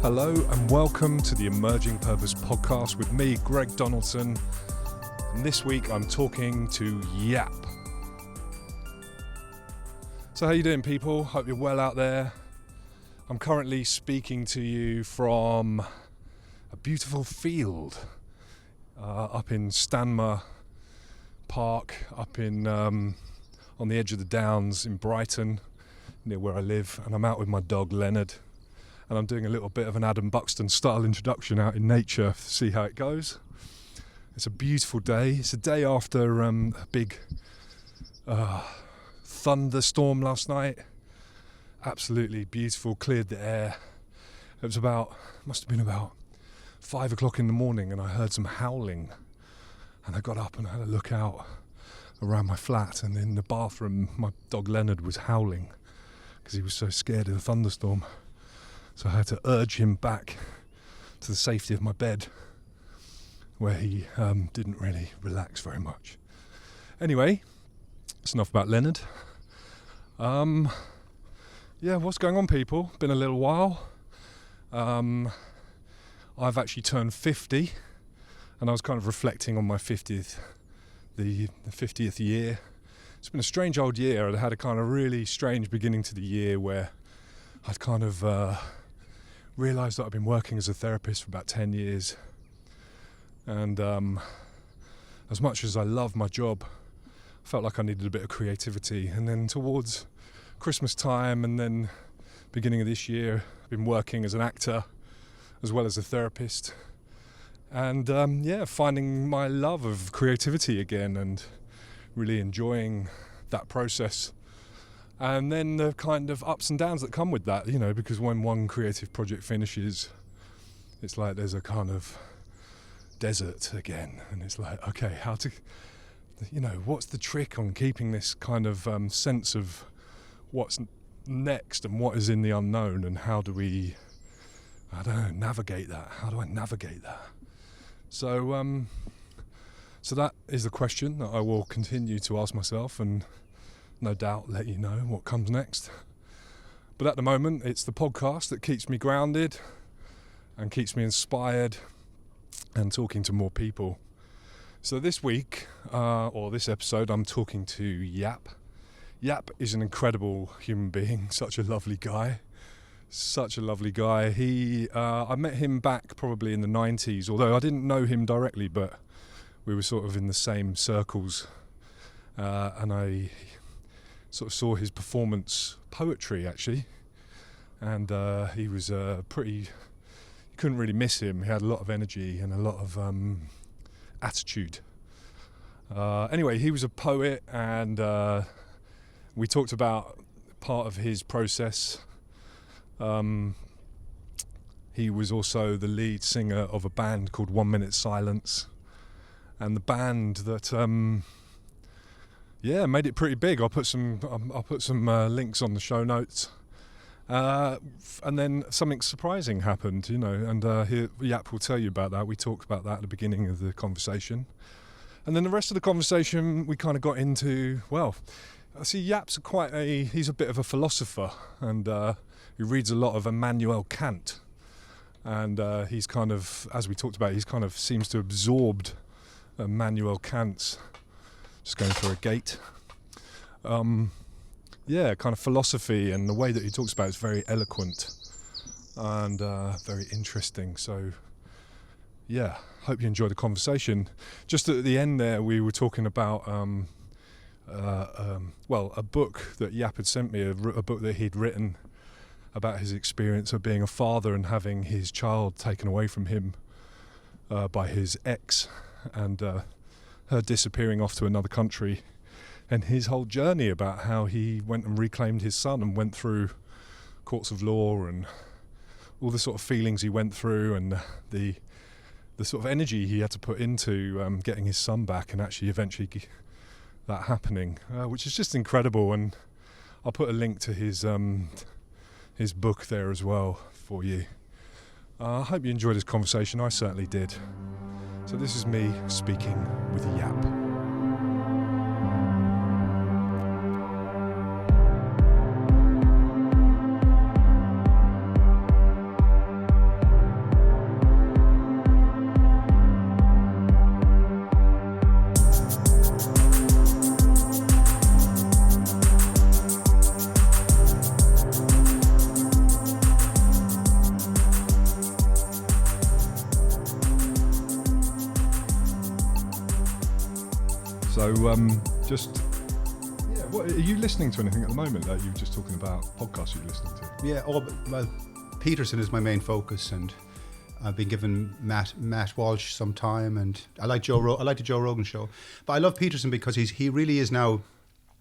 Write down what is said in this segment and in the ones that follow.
Hello and welcome to the Emerging Purpose podcast with me, Greg Donaldson. And this week I'm talking to YAP. So how you doing, people? Hope you're well out there. I'm currently speaking to you from a beautiful field up in Stanmer Park, up in on the edge of the Downs in Brighton, near where I live. And I'm out with my dog Leonard. And I'm doing a little bit of an Adam Buxton style introduction out in nature to see how it goes. It's a beautiful day. It's a day after a big thunderstorm last night. Absolutely beautiful, cleared the air. It was must have been about 5 o'clock in the morning, and I heard some howling. And I got up and had a look out around my flat, and in the bathroom my dog Leonard was howling because he was so scared of the thunderstorm. So I had to urge him back to the safety of my bed, where he didn't really relax very much. Anyway, that's enough about Leonard. What's going on, people? Been a little while. I've actually turned 50, and I was kind of reflecting on my 50th, the 50th year. It's been a strange old year. I had a kind of really strange beginning to the year where I'd kind of realised that I've been working as a therapist for about 10 years, and as much as I love my job, I felt like I needed a bit of creativity. And then towards Christmas time and then beginning of this year, I've been working as an actor as well as a therapist, and finding my love of creativity again and really enjoying that process. And then the kind of ups and downs that come with that, because when one creative project finishes, it's like there's a kind of desert again. And it's like, okay, what's the trick on keeping this kind of sense of what's next and what is in the unknown, and how do we, navigate that? How do I navigate that? So that is the question that I will continue to ask myself, and no doubt let you know what comes next. But at the moment, it's the podcast that keeps me grounded and keeps me inspired and talking to more people. So this week, or this episode, I'm talking to YAP. YAP is an incredible human being, such a lovely guy. I met him back probably in the 90s, although I didn't know him directly, but we were sort of in the same circles. And I sort of saw his performance poetry, actually, and he was you couldn't really miss him. He had a lot of energy and a lot of attitude. Anyway, he was a poet, and we talked about part of his process. He was also the lead singer of a band called 1 Minute Silence, and the band that made it pretty big. I'll put some links on the show notes. And then something surprising happened, and Yap will tell you about that. We talked about that at the beginning of the conversation. And then the rest of the conversation we kind of got into, Yap's he's a bit of a philosopher, and he reads a lot of Immanuel Kant. And he's kind of, as we talked about, he's kind of seems to have absorbed Immanuel Kant's, just going through a gate. Kind of philosophy, and the way that he talks about it is very eloquent and very interesting. So, hope you enjoy the conversation. Just at the end there, we were talking about a book that Yap had sent me, a book that he'd written about his experience of being a father and having his child taken away from him by his ex, and her disappearing off to another country, and his whole journey about how he went and reclaimed his son and went through courts of law and all the sort of feelings he went through, and the sort of energy he had to put into getting his son back, and actually eventually that happening, which is just incredible. And I'll put a link to his book there as well for you. I hope you enjoyed this conversation. I certainly did. So this is me speaking with Yap. What are you listening to anything at the moment? Like you were just talking about podcasts you're listening to. Yeah, well, Peterson is my main focus, and I've been given Matt Walsh some time, and I like I like the Joe Rogan show, but I love Peterson because he really is now,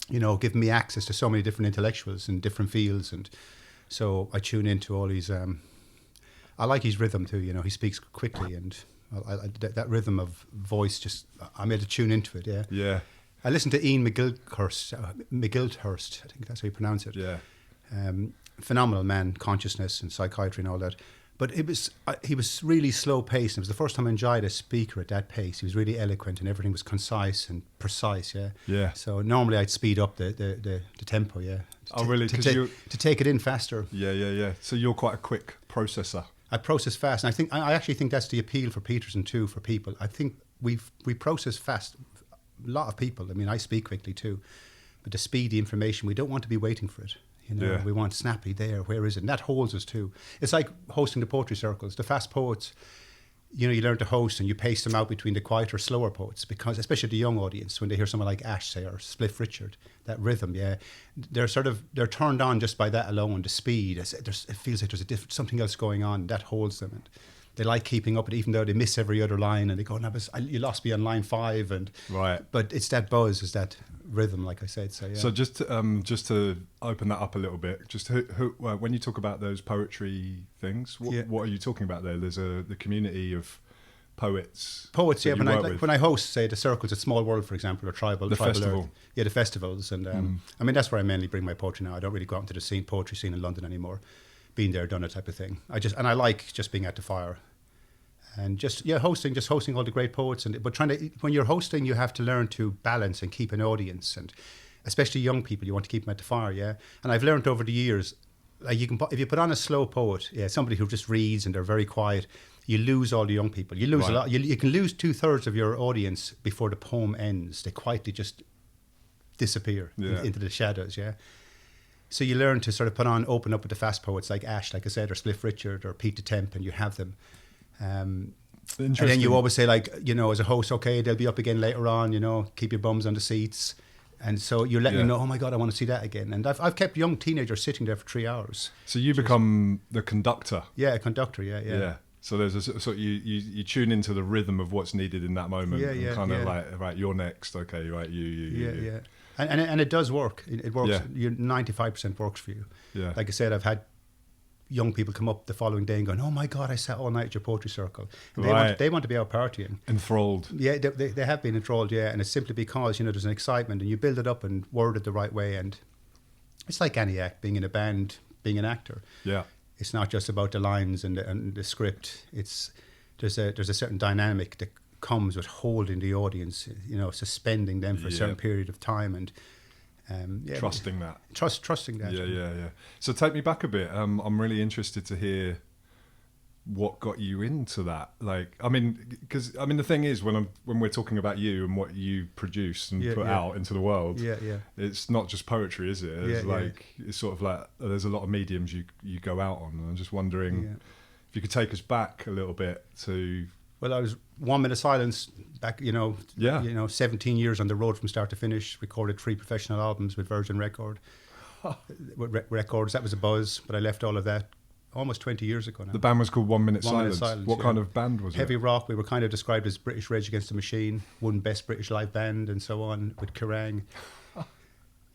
giving me access to so many different intellectuals in different fields, and so I tune into all these. I like his rhythm too. He speaks quickly, and that rhythm of voice I'm able to tune into it. Yeah. Yeah. I listened to Ian McGilchrist, I think that's how you pronounce it. Yeah. Phenomenal man, consciousness and psychiatry and all that. But he was really slow paced. It was the first time I enjoyed a speaker at that pace. He was really eloquent and everything was concise and precise. Yeah. Yeah. So normally I'd speed up the tempo. Yeah. Really? To take it in faster. Yeah. So you're quite a quick processor. I process fast, and I actually think that's the appeal for Peterson too. For people, I think we process fast. A lot of people. I mean, I speak quickly too, but to speed the information, we don't want to be waiting for it. Yeah. We want snappy there. Where is it? And that holds us too. It's like hosting the poetry circles. The fast poets, you learn to host and you pace them out between the quieter, slower poets, because especially the young audience, when they hear someone like Ash, say, or Spliff Richard, that rhythm, they're turned on just by that alone. The speed, it feels like there's something else going on that holds them. And they like keeping up with it, even though they miss every other line, and they go, "No, you lost me on line 5," and right. But it's that buzz, it's that rhythm, like I said. So yeah. So just to open that up a little bit, just when you talk about those poetry things, what are you talking about there? There's the community of poets. Yeah. When I host, say, the circles at Small World, for example, or Tribal Festival. Earth, the festivals, and I mean that's where I mainly bring my poetry now. I don't really go out into the poetry scene in London anymore. Been there, done it type of thing. I like just being at the fire. And hosting all the great poets, but when you're hosting, you have to learn to balance and keep an audience, and especially young people, you want to keep them at the fire, yeah. And I've learned over the years, like if you put on a slow poet, somebody who just reads and they're very quiet, you lose all the young people. You lose a lot. You can lose 2/3 of your audience before the poem ends. They quietly just disappear into the shadows, yeah. So you learn to sort of open up with the fast poets like Ash, like I said, or Spliff Richard, or Pete the Temp, and you have them. And then you always say, like, as a host, okay, they'll be up again later on, keep your bums on the seats. And so you're letting them know, oh my God, I want to see that again. And I've kept young teenagers sitting there for 3 hours. So you become the conductor. Yeah, a conductor, yeah. So there's you tune into the rhythm of what's needed in that moment. Yeah, kind of like, right, you're next. Okay, right, you. Yeah. And it does work. It works. Yeah. 95% works for you. Yeah. Like I said, I've had young people come up the following day and going, oh my God, I sat all night at your poetry circle. And they want to be out partying. Enthralled. Yeah, they have been enthralled, yeah. And it's simply because, there's an excitement and you build it up and word it the right way. And it's like any act, being in a band, being an actor. Yeah. It's not just about the lines and the script. There's a certain dynamic that comes with holding the audience, suspending them for a certain period of time and trusting that. Trusting that. Yeah. So take me back a bit. I'm really interested to hear what got you into that. Because the thing is, when we're talking about you and what you produce and put out into the world, it's not just poetry, is it? It's it's sort of like there's a lot of mediums you go out on. And I'm just wondering if you could take us back a little bit to. Well, I was 1 Minute Silence back, 17 years on the road from start to finish, recorded 3 professional albums with Virgin Records. That was a buzz, but I left all of that almost 20 years ago now. The band was called 1 Minute 1 Minute Silence. What kind of band was it? Heavy rock. We were kind of described as British Rage Against the Machine, won Best British Live Band and so on with Kerrang.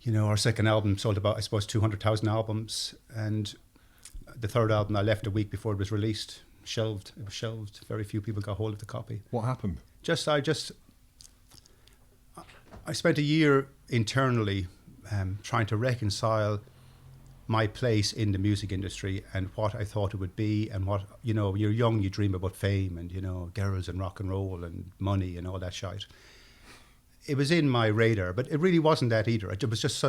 Our second album sold about, I suppose, 200,000 albums. And the third album I left a week before it was released. It was shelved. Very few people got hold of the copy. What happened? I spent a year internally trying to reconcile my place in the music industry and what I thought it would be, and what, you're young, you dream about fame and, girls and rock and roll and money and all that shite. It was in my radar, but it really wasn't that either. It was just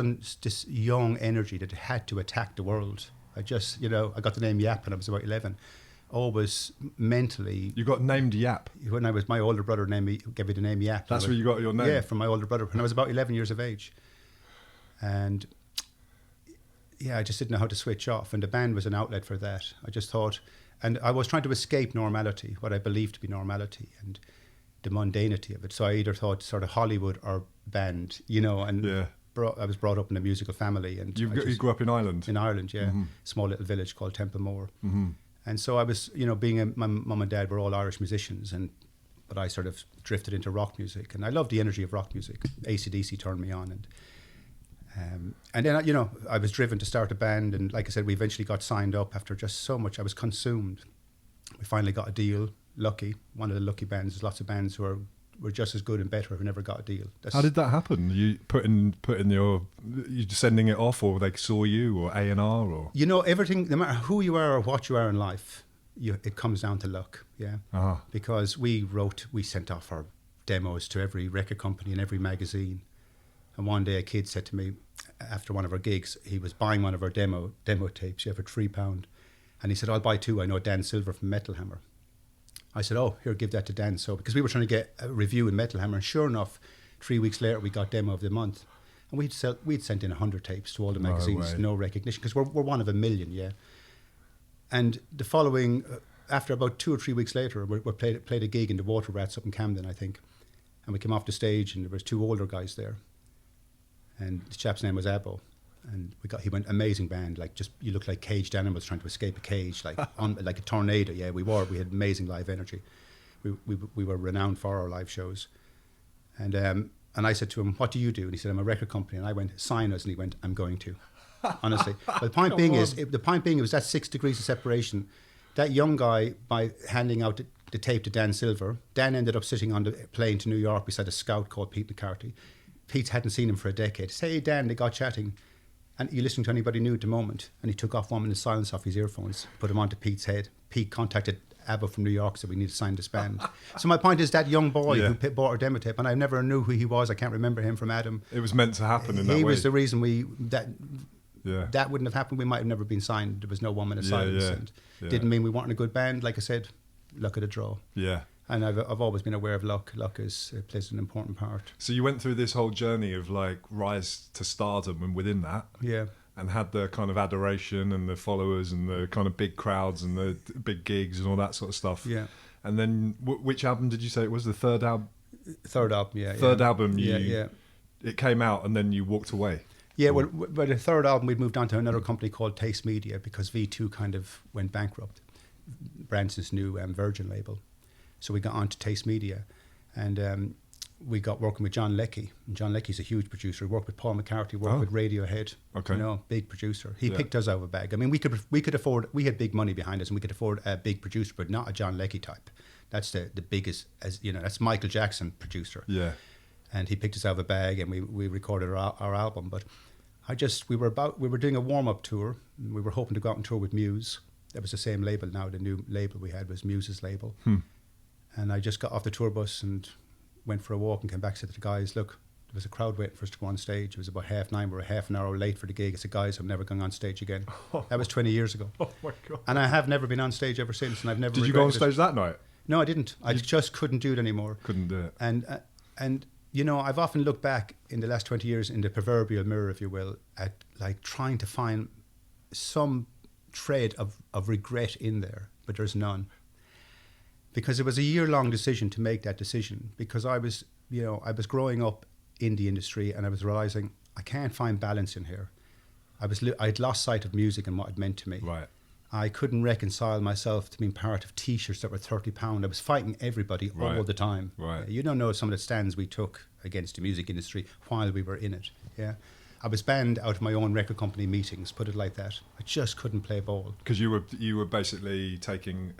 this young energy that had to attack the world. I got the name YAP when I was about 11. Always mentally. You got named YAP? When my older brother gave me the name YAP. That's where you got your name? Yeah, from my older brother when I was about 11 years of age. And I just didn't know how to switch off, and the band was an outlet for that. I just thought, and I was trying to escape normality, what I believed to be normality, and the mundanity of it. So I either thought sort of Hollywood or band, you know, and Yeah. I was brought up in a musical family. And You grew up in Ireland? in Ireland, yeah. Small little village called Templemore. Mm-hmm. And so I was, you know, my mum and dad were all Irish musicians, but I sort of drifted into rock music. And I loved the energy of rock music. AC/DC turned me on. And then, you know, I was driven to start a band. And like I said, we eventually got signed up after just so much. I was consumed. We finally got a deal. Lucky, one of the lucky bands. There's lots of bands who were just as good and better who never got a deal. How did that happen? You you sending it off, or they saw you, or A&R, or? You know, everything, no matter who you are or what you are in life, it comes down to luck, yeah. Uh-huh. Because we sent off our demos to every record company and every magazine. And one day a kid said to me, after one of our gigs, he was buying one of our demo tapes, for £3. And he said, I'll buy 2. I know Dan Silver from Metal Hammer. I said, oh, here, give that to Dan. So, because we were trying to get a review in Metal Hammer, and sure enough, 3 weeks later, we got Demo of the Month. And we'd sent in 100 tapes to all the magazines, no recognition, because we're one of a million, yeah. And the following, after about 2 or 3 weeks later, we played a gig in the Water Rats up in Camden, I think. And we came off the stage, and there was 2 older guys there. And the chap's name was Abbo. And he went, amazing band, like just, you look like caged animals trying to escape a cage, like like a tornado. Yeah, we had amazing live energy. We were renowned for our live shows. And I said to him, what do you do? And he said, I'm a record company. And I went, sign us. And he went, I'm going to. Honestly. But the point being it was that 6 degrees of separation. That young guy, by handing out the tape to Dan Silver, Dan ended up sitting on the plane to New York beside a scout called Pete McCarthy. Pete hadn't seen him for a decade. Say, hey, Dan, they got chatting. And you listening to anybody new at the moment? And he took off 1 minute silence off his earphones, put him onto Pete's head. Pete contacted Abba from New York, said we need to sign this band. So my point is that young boy who bought our demo tape, and I never knew who he was. I can't remember him from Adam. It was meant to happen in that way. He was the reason that wouldn't have happened. We might have never been signed. There was no 1 minute silence. And didn't mean we weren't a good band. Like I said, luck of the draw. Yeah. And I've always been aware of luck. Luck plays an important part. So you went through this whole journey of like rise to stardom, and within that, and had the kind of adoration and the followers and the kind of big crowds and the big gigs and all that sort of stuff. Yeah. And then which album did you say it was? The third album? Third album, yeah. Third album, it came out and then you walked away. Yeah, well, by the third album, we'd moved on to another company called Taste Media because V2 kind of went bankrupt. Branson's new Virgin label. So we got on to Taste Media, and we got working with John Leckie. And John Leckie's a huge producer. He worked with Paul McCartney, worked with Radiohead. Okay. You know, big producer. He picked us out of a bag. I mean, we could afford, we had big money behind us, and we could afford a big producer, but not a John Leckie type. That's the biggest, that's Michael Jackson producer. Yeah. And he picked us out of a bag, and we recorded our album. But we were doing a warm-up tour. And we were hoping to go out and tour with Muse. That was the same label now. The new label we had was Muse's label. And I just got off the tour bus and went for a walk and came back and said to the guys, look, there was a crowd waiting for us to go on stage. It was about 9:30. We were half an hour late for the gig. I said, guys, I'm never going on stage again. That was 20 years ago. Oh, my God. And I have never been on stage ever since. And I've never Did you go on stage that night? No, I didn't. I just couldn't do it anymore. Couldn't do it. And you know, I've often looked back in the last 20 years in the proverbial mirror, if you will, at like trying to find some thread of regret in there, but there's none. Because it was a year-long decision to make that decision. Because I was growing up in the industry, and I was realizing I can't find balance in here. I'd lost sight of music and what it meant to me. Right. I couldn't reconcile myself to being part of T-shirts that were £30. I was fighting everybody all the time. Right. You don't know some of the stands we took against the music industry while we were in it. Yeah. I was banned out of my own record company meetings, put it like that. I just couldn't play ball. Because you were basically taking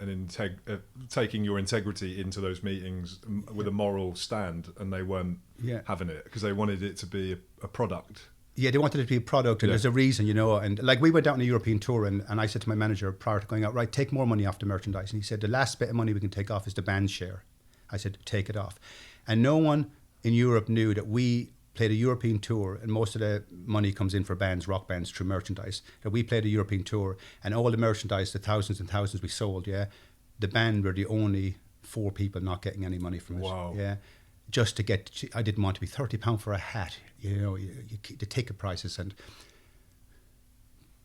taking your integrity into those meetings with a moral stand, and they weren't having it because they wanted it to be a product. Yeah, they wanted it to be a product, and there's a reason, you know. And like we went out on a European tour, and I said to my manager prior to going out, right, take more money off the merchandise. And he said, the last bit of money we can take off is the band's share. I said, take it off. And no one in Europe knew that we played a European tour, and most of the money comes in for bands, rock bands, through merchandise. That we played a European tour, and all the merchandise, the thousands and thousands we sold, the band were the only 4 people not getting any money from it. Wow. Yeah. Just to get, I didn't want to be £30 for a hat, you know, the ticket prices,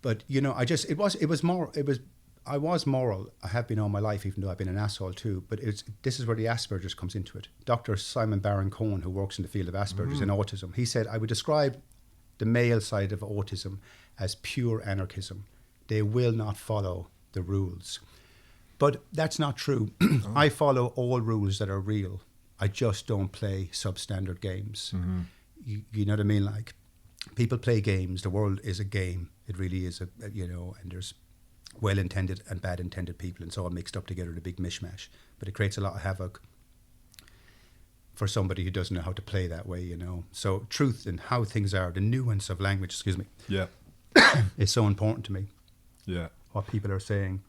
but you know, it was I was moral. I have been all my life, even though I've been an asshole too. But this is where the Asperger's comes into it. Dr. Simon Baron-Cohen, who works in the field of Asperger's and autism, he said, I would describe the male side of autism as pure anarchism. They will not follow the rules. But that's not true. I follow all rules that are real. I just don't play substandard games. You know what I mean? Like, people play games. The world is a game. It really is, and there's well-intended and bad-intended people, and it's all mixed up together in a big mishmash. But it creates a lot of havoc for somebody who doesn't know how to play that way, So truth and how things are, the nuance of language, Yeah. is so important to me. Yeah. What people are saying.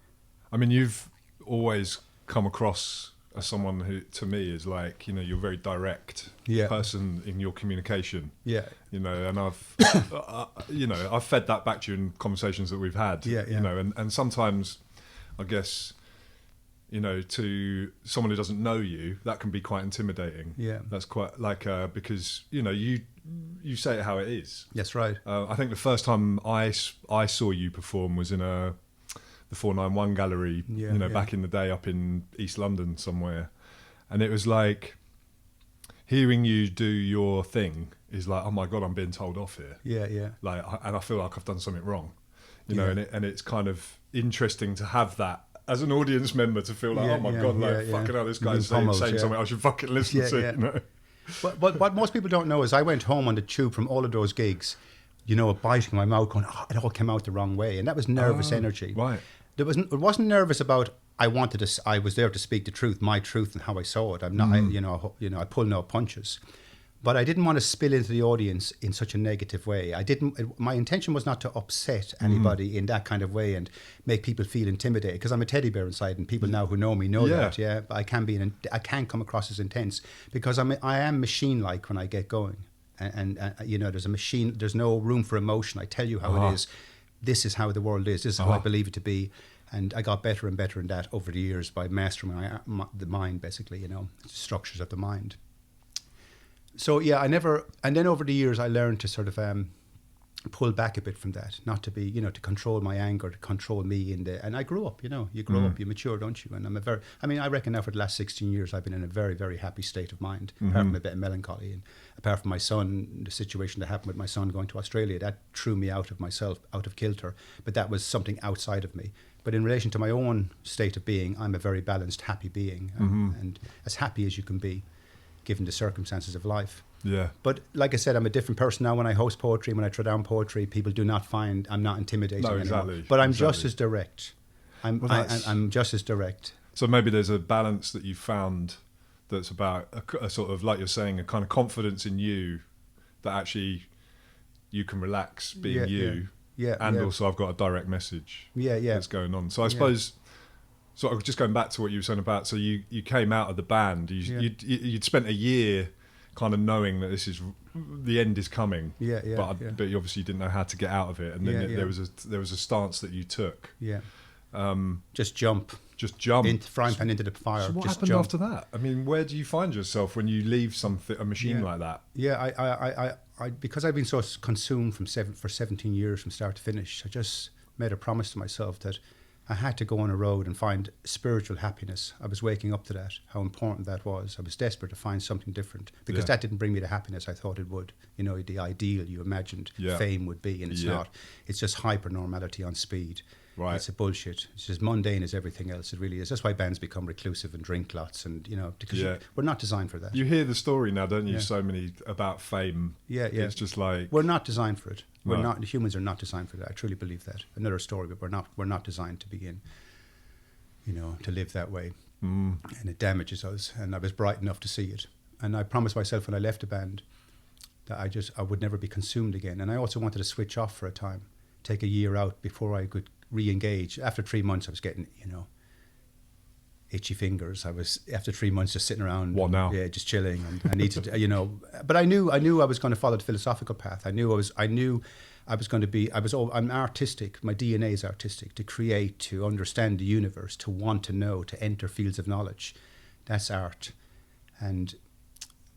I mean, you've always come across as someone who, to me, is like, you're a very direct person in your communication. Yeah. And I've, I've fed that back to you in conversations that we've had. Yeah. And sometimes, I guess, to someone who doesn't know you, that can be quite intimidating. Yeah. That's quite like, because, you say it how it is. That's right. I think the first time I saw you perform was in the 491 gallery, back in the day up in East London somewhere. And it was like, hearing you do your thing is like, oh my God, I'm being told off here. Yeah. Like, and I feel like I've done something wrong, and it's kind of interesting to have that as an audience member, to feel like, oh my God, fucking hell, this guy's saying something I should fucking listen to. But what most people don't know is I went home on the tube from all of those gigs, biting my mouth, going, it all came out the wrong way. And that was nervous energy. Right. It wasn't nervous about, I was there to speak the truth, my truth, and how I saw it. I'm not, I pull no punches. But I didn't want to spill into the audience in such a negative way. My intention was not to upset anybody in that kind of way and make people feel intimidated, because I'm a teddy bear inside, and people now who know me know that. Yeah, I can come across as intense because I am machine-like when I get going, and there's a machine. There's no room for emotion. I tell you how it is. This is how the world is. This is how I believe it to be. And I got better and better in that over the years by mastering the mind, basically, structures of the mind. So, and then over the years I learned to sort of pull back a bit from that, not to be, to control my anger, to control me and I grew up, you grow up, you mature, don't you? And I reckon now for the last 16 years I've been in a very, very happy state of mind, apart from a bit of melancholy, and apart from my son, the situation that happened with my son going to Australia, that threw me out of myself, out of kilter, but that was something outside of me. But in relation to my own state of being, I'm a very balanced, happy being, and as happy as you can be, given the circumstances of life. Yeah. But like I said, I'm a different person now when I host poetry, when I throw down poetry. People do not find I'm not intimidating anymore. But I'm just as direct. I'm just as direct. So maybe there's a balance that you found that's about a sort of, like you're saying, a kind of confidence in you that actually you can relax being you. Yeah. And also I've got a direct message that's going on. So I suppose, sort of just going back to what you were saying about, so you came out of the band, you'd spent a year kind of knowing that this is, the end is coming. But you obviously didn't know how to get out of it. And then there was a stance that you took. Yeah. Just jump. Into frying pan into the fire. So what just happened jump. after that? I mean, where do you find yourself when you leave a machine like that? Yeah, I because I've been so consumed for 17 years from start to finish, I just made a promise to myself that I had to go on a road and find spiritual happiness. I was waking up to that, how important that was. I was desperate to find something different, because that didn't bring me the happiness I thought it would. The ideal you imagined fame would be, and it's not. It's just hyper-normality on speed. Right. It's a bullshit. It's as mundane as everything else. It really is. That's why bands become reclusive and drink lots, and because we're not designed for that. You hear the story now, don't you? So many about fame. Yeah. It's just like, we're not designed for it. We're not. Humans are not designed for that. I truly believe that. Another story, but we're not designed to begin. To live that way, and it damages us. And I was bright enough to see it. And I promised myself when I left the band that I would never be consumed again. And I also wanted to switch off for a time, take a year out before I could re-engage. After 3 months, I was getting, itchy fingers. I was, after 3 months, just sitting around. What now? Yeah, just chilling. And I needed, but I knew I was going to follow the philosophical path. I knew I was going to be, I'm artistic. My DNA is artistic, to create, to understand the universe, to want to know, to enter fields of knowledge. That's art. And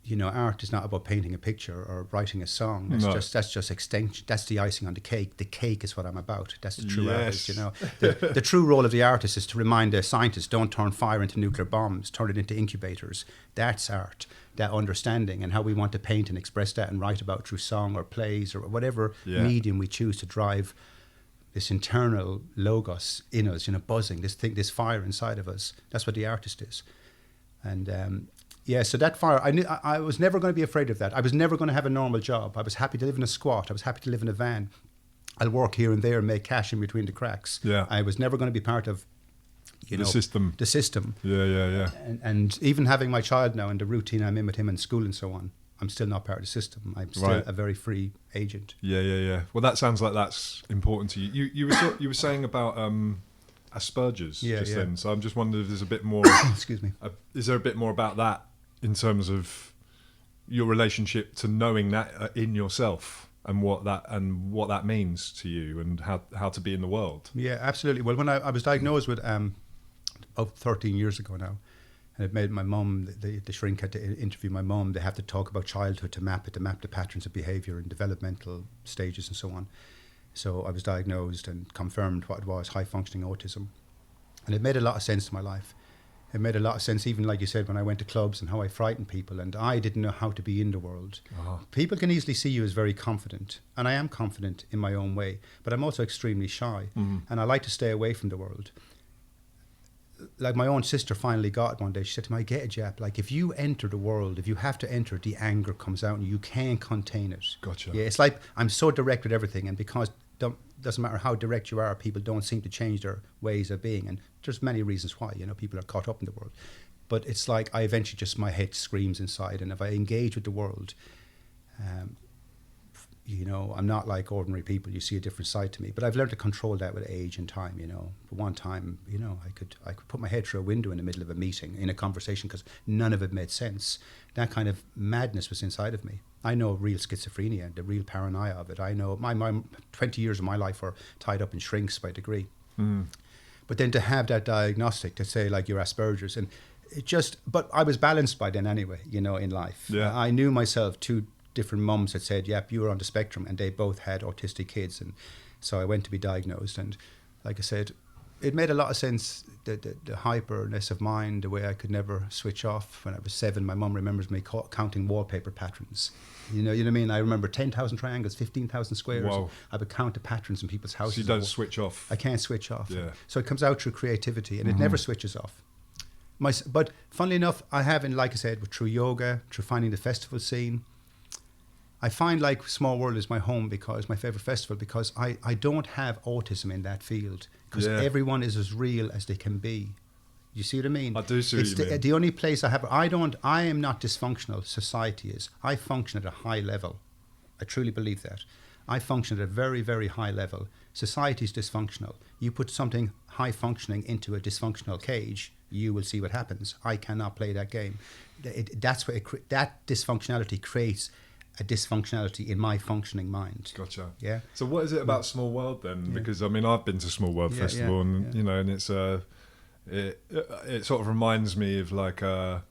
you know, art is not about painting a picture or writing a song. That's just extension. That's the icing on the cake. The cake is what I'm about. That's the true artist, you know. The true role of the artist is to remind the scientists, don't turn fire into nuclear bombs, turn it into incubators. That's art, that understanding, and how we want to paint and express that and write about through song or plays or whatever medium we choose to drive this internal logos in us, you know, buzzing, this fire inside of us. That's what the artist is. And so that fire, I was never going to be afraid of that. I was never going to have a normal job. I was happy to live in a squat. I was happy to live in a van. I'll work here and there and make cash in between the cracks. Yeah. I was never going to be part of, the system. The system. Yeah. And even having my child now and the routine I'm in with him in school and so on, I'm still not part of the system. I'm still a very free agent. Yeah. Well, that sounds like that's important to you. You were saying about Asperger's then. So I'm just wondering if there's a bit more. Excuse me. Is there a bit more about that in terms of your relationship to knowing that in yourself and what that means to you and how to be in the world? Yeah, absolutely. Well, when I was diagnosed with about 13 years ago now, and it made my mum, the shrink had to interview my mum. They have to talk about childhood to map the patterns of behaviour and developmental stages and so on. So I was diagnosed and confirmed what it was, high functioning autism. And it made a lot of sense to my life. It made a lot of sense, even like you said, when I went to clubs and how I frightened people, and I didn't know how to be in the world. People can easily see you as very confident, and I am confident in my own way, but I'm also extremely shy, and I like to stay away from the world. Like my own sister finally got it one day. She said to me, I get it, Yap. Like if you enter the world, if you have to enter, the anger comes out and you can't contain it. Gotcha. Yeah, it's like I'm so direct with everything, and because doesn't matter how direct you are, people don't seem to change their ways of being, and there's many reasons why, you know, people are caught up in the world. But it's like I eventually just, my head screams inside, and if I engage with the world, you know, I'm not like ordinary people. You see a different side to me, but I've learned to control that with age and time. You know, for one time, you know, I could put my head through a window in the middle of a meeting in a conversation because none of it made sense. That kind of madness was inside of me. I know real schizophrenia, the real paranoia of it. I know my 20 years of my life were tied up in shrinks by degree. But then to have that diagnostic to say like you're Asperger's, and it just, but I was balanced by then anyway, you know, in life. Yeah. I knew myself. Two different mums had said, yep, you were on the spectrum, and they both had autistic kids. And so I went to be diagnosed, and like I said, it made a lot of sense, the hyperness of mind, the way I could never switch off. When I was 7, my mum remembers me counting wallpaper patterns. You know what I mean? I remember 10,000 triangles, 15,000 squares. Wow. I would count the patterns in people's houses. So you don't switch off? I can't switch off. Yeah. So it comes out through creativity, and it never switches off. But funnily enough, I have, and like I said, through yoga, through finding the festival scene, I find like Small World is my home, because my favourite festival, because I don't have autism in that field, because everyone is as real as they can be. You see what I mean? I do see what you mean. The only place I am not dysfunctional, society is. I function at a high level. I truly believe that. I function at a very, very high level. Society is dysfunctional. You put something high functioning into a dysfunctional cage, you will see what happens. I cannot play that game. That dysfunctionality creates a dysfunctionality in my functioning mind. Gotcha. Yeah. So what is it about Small World then? Yeah. Because I mean, I've been to Small World Festival, and you know, and it's it sort of reminds me of like I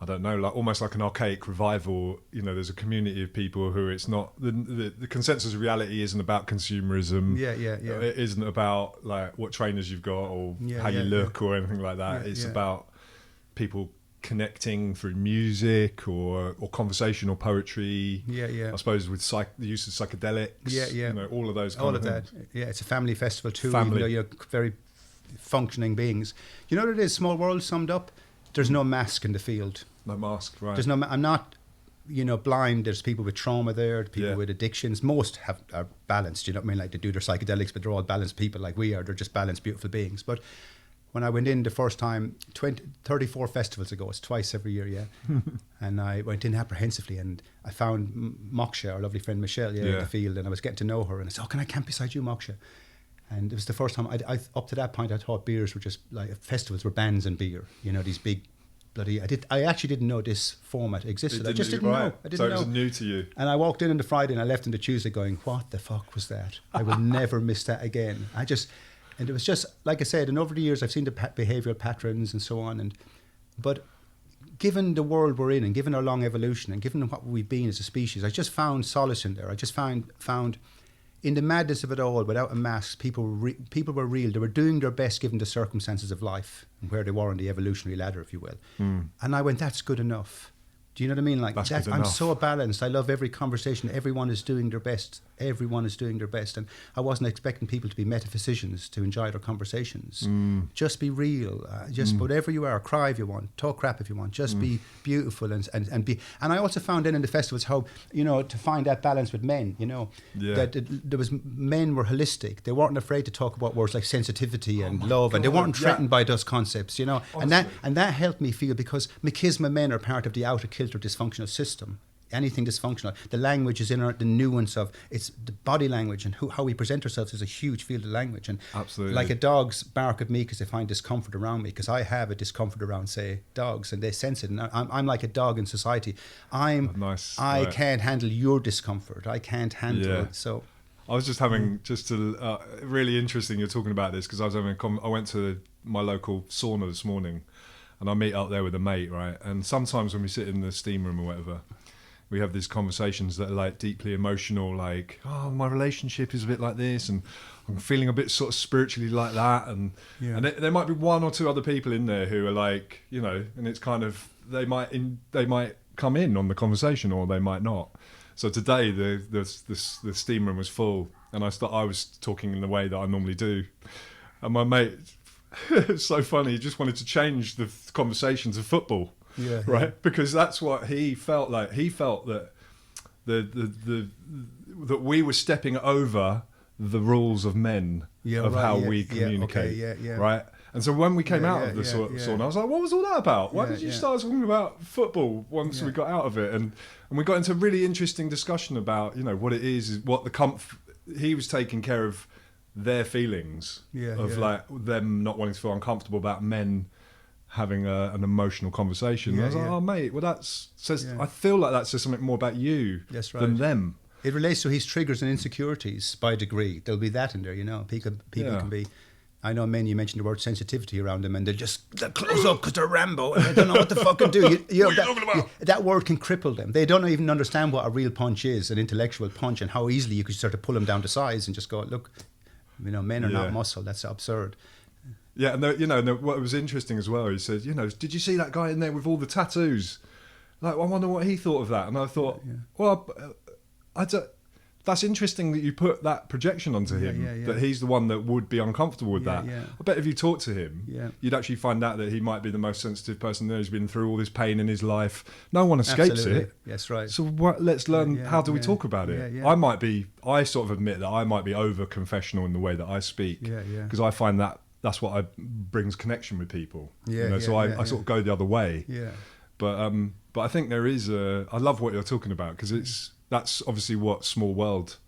don't know, like almost like an archaic revival. You know, there's a community of people who it's not the consensus of reality isn't about consumerism. Yeah. It isn't about like what trainers you've got or how you look or anything like that. It's about people connecting through music or conversation or poetry. I suppose with the use of psychedelics. You know, all of those kind of things. That. Yeah, it's a family festival too. Even though you're very functioning beings. You know what it is? Small World summed up. There's no mask in the field. No mask, right? There's no. I'm not, you know, blind. There's people with trauma there. People with addictions. Most are balanced. You know what I mean? Like they do their psychedelics, but they're all balanced people like we are. They're just balanced, beautiful beings. But when I went in the first time, 34 festivals ago, it's twice every year, and I went in apprehensively, and I found Moksha, our lovely friend Michelle, in the field, and I was getting to know her, and I said, "Oh, can I camp beside you, Moksha?" And it was the first time, I up to that point, I thought beers were just like, festivals were bands and beer, you know, these big bloody, I actually didn't know this format existed. I just didn't know. I didn't know. So it was new to you. And I walked in on the Friday and I left on the Tuesday going, what the fuck was that? I will never miss that again. And it was just, like I said, and over the years I've seen the behavioural patterns and so on. But given the world we're in and given our long evolution and given what we've been as a species, I just found solace in there. I just found in the madness of it all, without a mask, people were real. They were doing their best given the circumstances of life and where they were on the evolutionary ladder, if you will. And I went, that's good enough. Do you know what I mean? Like that, I'm so balanced. I love every conversation. Everyone is doing their best. Everyone is doing their best. And I wasn't expecting people to be metaphysicians to enjoy their conversations. Just be real. Just whatever you are, cry if you want, talk crap if you want. Just be beautiful and be. And I also found in the festivals how, you know, to find that balance with men. You know, that there was men were holistic. They weren't afraid to talk about words like sensitivity and love, and they weren't threatened by those concepts. You know, honestly. and that helped me feel, because machismo men are part of the outer kilter dysfunctional system. Anything dysfunctional, the language is in the nuance of it's the body language, and how we present ourselves is a huge field of language. And absolutely, like a dog's bark at me because they find discomfort around me, because I have a discomfort around, say, dogs, and they sense it. And I'm like a dog in society. I can't handle your discomfort. I can't handle it. So I was just having really interesting. You're talking about this because I was having I went to my local sauna this morning, and I meet up there with a mate, right? And sometimes when we sit in the steam room or whatever, we have these conversations that are like deeply emotional, like, oh, my relationship is a bit like this, and I'm feeling a bit sort of spiritually like that, and there might be one or two other people in there who are like, you know, and it's kind of they might come in on the conversation or they might not. So today the steam room was full, and I was talking in the way that I normally do, and my mate, it's so funny, he just wanted to change the conversation to football. Right, because that's what he felt like. He felt that that we were stepping over the rules of men how we communicate. Right, and so when we came out of the sauna, I was like, "What was all that about? Why did you start talking about football once we got out of it?" And we got into a really interesting discussion about, you know, what it is what the he was taking care of their feelings like them not wanting to feel uncomfortable about men having an emotional conversation. I was like, oh mate, well I feel like that says something more about you than them. It relates to his triggers and insecurities by degree. There'll be that in there, you know. People can be, I know men, you mentioned the word sensitivity around them, and they'll close up because they're Rambo and they don't know what to fucking do. What are you talking about? That word can cripple them. They don't even understand what a real punch is, an intellectual punch, and how easily you could sort of pull them down to size and just go, look, you know, men are not muscle. That's absurd. Yeah, and what was interesting as well, he said, you know, did you see that guy in there with all the tattoos? Like, I wonder what he thought of that. And I thought, well, that's interesting that you put that projection onto him, that he's the one that would be uncomfortable with that. I bet if you talk to him, you'd actually find out that he might be the most sensitive person there. He's been through all this pain in his life. No one escapes it. That's right. So let's learn, how do we talk about it? I sort of admit that I might be over confessional in the way that I speak, because I find that's what brings connection with people. So I sort of go the other way. But I think there is I love what you're talking about, because that's obviously what Small World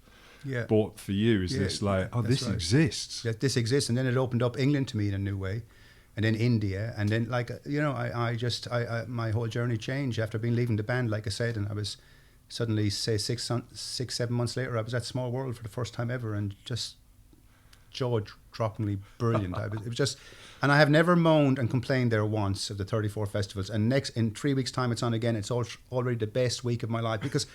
brought for you, is this like, this exists. Yeah, this exists. And then it opened up England to me in a new way, and then India, and then, like, you know, I my whole journey changed after leaving the band, like I said, and I was suddenly, say 6-7 months later, I was at Small World for the first time ever, and just jaw-droppingly brilliant. It was just, and I have never moaned and complained there once of the 34 festivals. And in 3 weeks' time, it's on again. It's already the best week of my life, because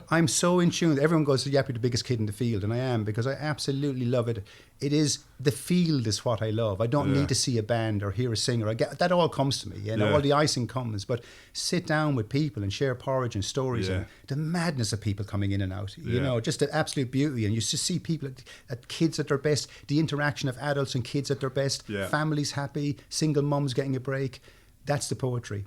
I'm so in tune. Everyone goes to YAP, the biggest kid in the field, and I am, because I absolutely love it. It is, the field is what I love. I don't need to see a band or hear a singer. That all comes to me. You know, all the icing comes. But sit down with people and share porridge and stories, and the madness of people coming in and out. You know, just the absolute beauty. And you just see people, at kids at their best, the interaction of adults and kids at their best, families happy, single mums getting a break. That's the poetry.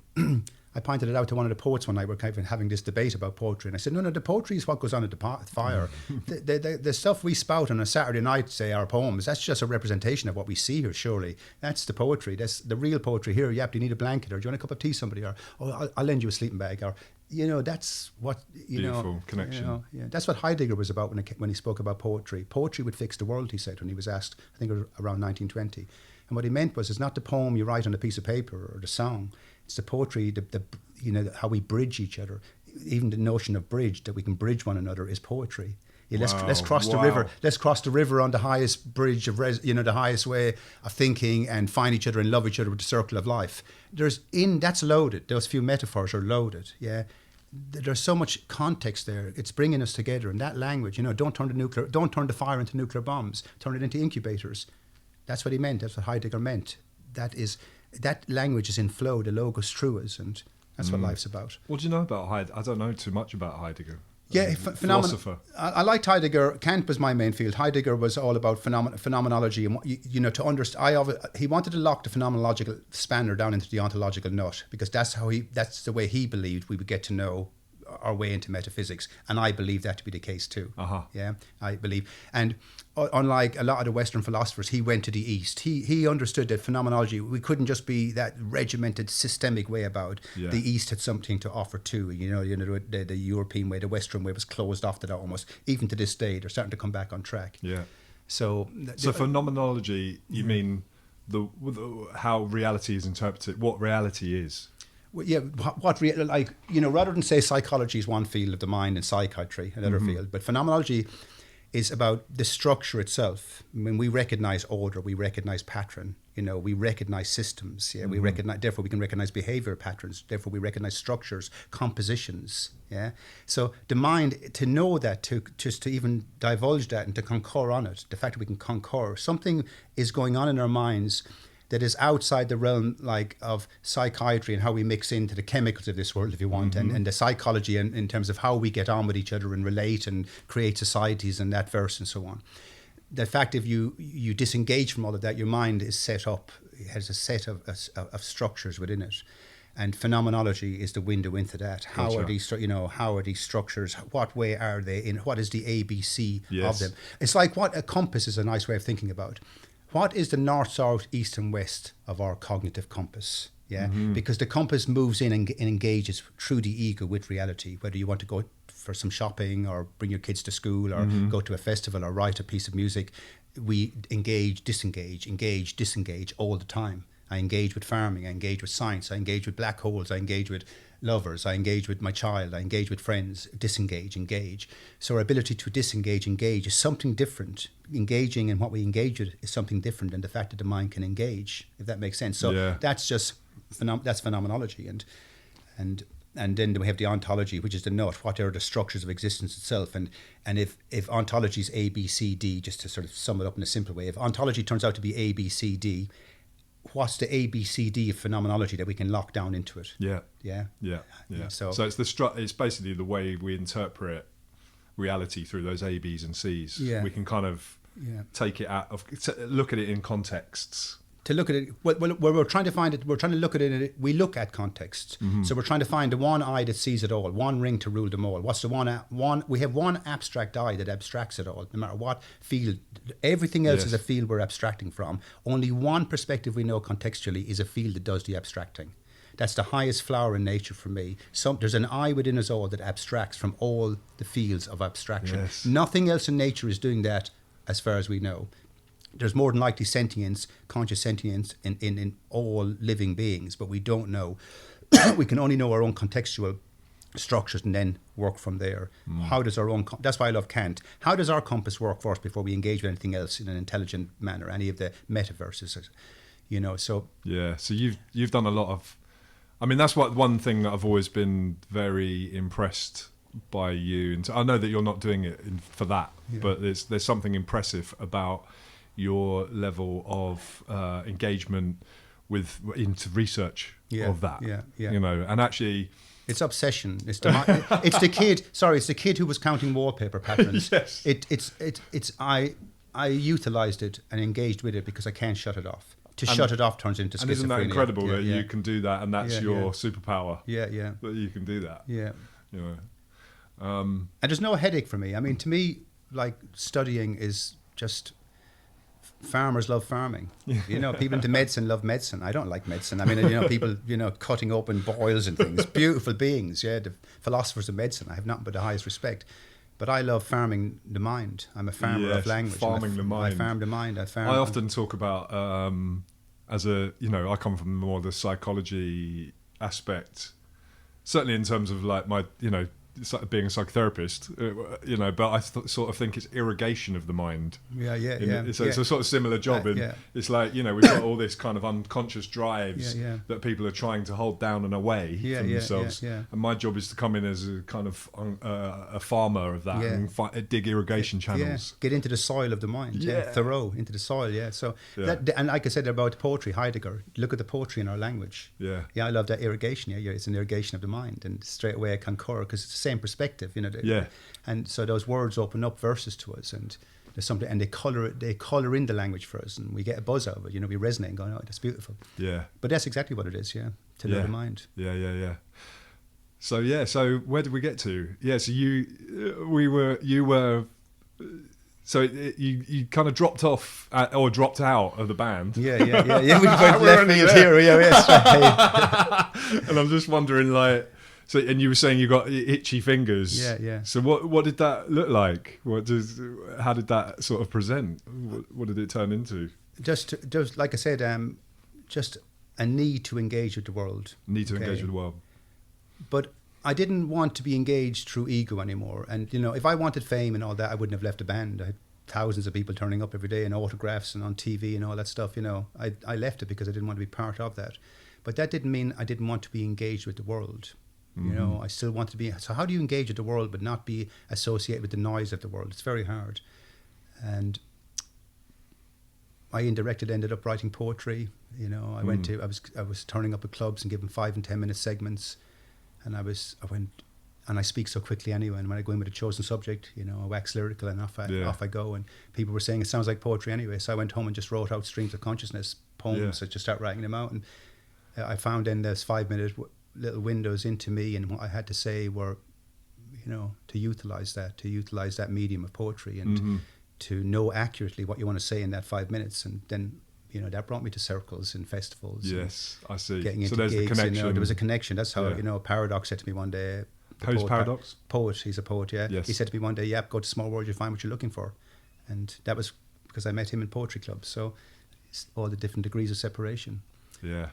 I pointed it out to one of the poets one night. We're kind of having this debate about poetry, and I said, no, the poetry is what goes on at the fire. the stuff we spout on a Saturday night, say our poems, that's just a representation of what we see here, surely. That's the poetry. That's the real poetry here. Yep, do you need a blanket, or do you want a cup of tea, somebody? Or, I'll lend you a sleeping bag. Or, you know, that's what, beautiful connection. You know, that's what Heidegger was about when he spoke about poetry. Poetry would fix the world, he said, when he was asked, I think it was around 1920. And what he meant was, it's not the poem you write on a piece of paper or the song. It's the poetry, the you know, how we bridge each other. Even the notion of bridge, that we can bridge one another, is poetry. Yeah, let's Wow. cross the Wow. river. Let's cross the river on the highest bridge of the highest way of thinking, and find each other and love each other with the circle of life. That's loaded. Those few metaphors are loaded. Yeah, there's so much context there. It's bringing us together. And that language, don't turn the fire into nuclear bombs. Turn it into incubators. That's what he meant. That's what Heidegger meant. That language is in flow. The logos through us, and that's what life's about. What do you know about Heidegger? I don't know too much about Heidegger. Yeah, philosopher. I liked Heidegger. Kant was my main field. Heidegger was all about phenomenology, and to understand. He wanted to lock the phenomenological spanner down into the ontological nut, because that's the way he believed we would get to know our way into metaphysics, and I believe that to be the case too. Yeah, I believe. And unlike a lot of the Western philosophers, he went to the East. He understood that phenomenology, we couldn't just be that regimented, systemic way about. Yeah. The East had something to offer too. The European way, the Western way was closed off to that almost. Even to this day, they're starting to come back on track. Yeah. So phenomenology, you mean how reality is interpreted, what reality is? Well, yeah, rather than say psychology is one field of the mind and psychiatry another field, but phenomenology is about the structure itself. I mean, we recognize order, we recognize pattern, we recognize systems. Yeah, we recognize. Therefore, we can recognize behavior patterns. Therefore, we recognize structures, compositions. Yeah. So the mind, to know that, to even divulge that and to concur on it, the fact that we can concur, something is going on in our minds that is outside the realm of psychiatry and how we mix into the chemicals of this world, if you want, and the psychology in terms of how we get on with each other and relate and create societies and that verse and so on. The fact if you disengage from all of that, your mind is set up, it has a set of structures within it. And phenomenology is the window into that. How Gotcha. are these structures? What way are they in? What is the ABC Yes. of them? It's like what a compass is a nice way of thinking about. What is the north, south, east and west of our cognitive compass? Yeah, because the compass moves in and engages through the ego with reality, whether you want to go for some shopping or bring your kids to school or go to a festival or write a piece of music. We engage, disengage all the time. I engage with farming, I engage with science, I engage with black holes, I engage with lovers, I engage with my child, I engage with friends, disengage, engage. So our ability to disengage, engage is something different. Engaging and what we engage with is something different than the fact that the mind can engage, if that makes sense. So that's just that's phenomenology. And then we have the ontology, which is the nut. What are the structures of existence itself? And if ontology is A, B, C, D, just to sort of sum it up in a simple way, if ontology turns out to be A, B, C, D, what's the A, B, C, D of phenomenology that we can lock down into it? Yeah. So it's it's basically the way we interpret reality through those A, B's and C's. Yeah. We can kind of take it out of, look at it in contexts. To look at it, well, we're trying to find it. We're trying to look at it. We look at contexts. So we're trying to find the one eye that sees it all, one ring to rule them all. What's the one? We have one abstract eye that abstracts it all, no matter what field. Everything else is a field we're abstracting from. Only one perspective we know contextually is a field that does the abstracting. That's the highest flower in nature for me. There's an eye within us all that abstracts from all the fields of abstraction. Yes. Nothing else in nature is doing that, as far as we know. There's more than likely sentience, conscious sentience in all living beings, but we don't know. We can only know our own contextual structures and then work from there. How does our own... That's why I love Kant. How does our compass work first before we engage with anything else in an intelligent manner, any of the metaverses, so... Yeah, so you've done a lot of... I mean, that's one thing that I've always been very impressed by you. And I know that you're not doing it for that, but there's something impressive about your level of engagement into research of that. And actually, it's obsession. It's the kid. Sorry, it's the kid who was counting wallpaper patterns. Yes. I utilized it and engaged with it because I can't shut it off. Shut it off turns into schizophrenia. And isn't that incredible that you can do that, and that's your superpower? Yeah. That you can do that. Yeah. And there's no headache for me. I mean, to me, like, studying is just... Farmers love farming. People into medicine love medicine. I don't like medicine. I mean, people, cutting open boils and things. Beautiful beings, the philosophers of medicine. I have nothing but the highest respect. But I love farming the mind. I'm a farmer of language. Farming the mind. I farm the mind. I often talk about, I come from more the psychology aspect. Certainly in terms of like my, being a psychotherapist, but I sort of think it's irrigation of the mind. So it's a sort of similar job. It's like, we've got all this kind of unconscious drives that people are trying to hold down and away from themselves. And my job is to come in as a kind of a farmer of that and dig irrigation channels. Get into the soil of the mind. Thoreau, into the soil. So and like I said about poetry, Heidegger, look at the poetry in our language. I love that irrigation. It's an irrigation of the mind, and straight away I concur, because it's the same perspective, and so those words open up verses to us, and there's something, and they color in the language for us, and we get a buzz out of it. We resonate and go, oh, that's beautiful. But that's exactly what it is. To know the mind. So where did we get to? So you kind of dropped off or dropped out of the band. We went left field here. And I'm just wondering, like, so, and you were saying you got itchy fingers. So what did that look like? How did that sort of present? What did it turn into? Just like I said, just a need to engage with the world. Engage with the world. But I didn't want to be engaged through ego anymore. And, if I wanted fame and all that, I wouldn't have left the band. I had thousands of people turning up every day, and autographs and on TV and all that stuff. I left it because I didn't want to be part of that. But that didn't mean I didn't want to be engaged with the world. I still want to be. So how do you engage with the world but not be associated with the noise of the world? It's very hard. And I indirectly ended up writing poetry. I was turning up at clubs and giving 5 and 10 minute segments. And I went, and I speak so quickly anyway. And when I go in with a chosen subject, I wax lyrical, and off I go. And people were saying it sounds like poetry anyway. So I went home and just wrote out streams of consciousness poems. I just started writing them out, and I found then there's 5 minute little windows into me, and what I had to say were, to utilize that medium of poetry, and to know accurately what you want to say in that 5 minutes, and then. That brought me to circles and festivals. Yes, I see. Getting into there's gigs, the connection. there was a connection. That's how, Paradox said to me one day. Who's Paradox? Poet. He's a poet, Yes. He said to me one day, "Yep, go to Small World, you'll find what you're looking for." And that was because I met him in poetry clubs. So it's all the different degrees of separation. Yeah.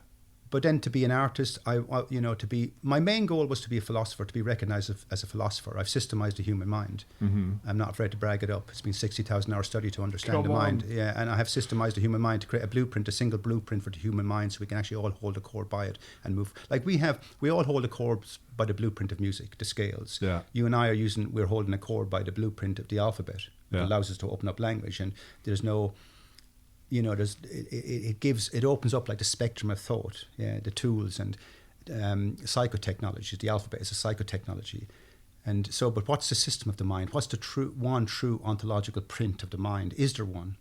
But then to be an artist, my main goal was to be a philosopher, to be recognized as a philosopher. I've systemised the human mind. I'm not afraid to brag it up. It's been 60,000 hours study to understand the mind. And I have systemised the human mind to create a single blueprint for the human mind, so we can actually all hold a chord by it and move. Like we all hold a chord by the blueprint of music, the scales. You and I we're holding a chord by the blueprint of the alphabet. It allows us to open up language, and there's no... it opens up like the spectrum of thought, the tools, and psychotechnology. The alphabet is a psychotechnology. And so, but what's the system of the mind? What's the true ontological print of the mind? Is there one?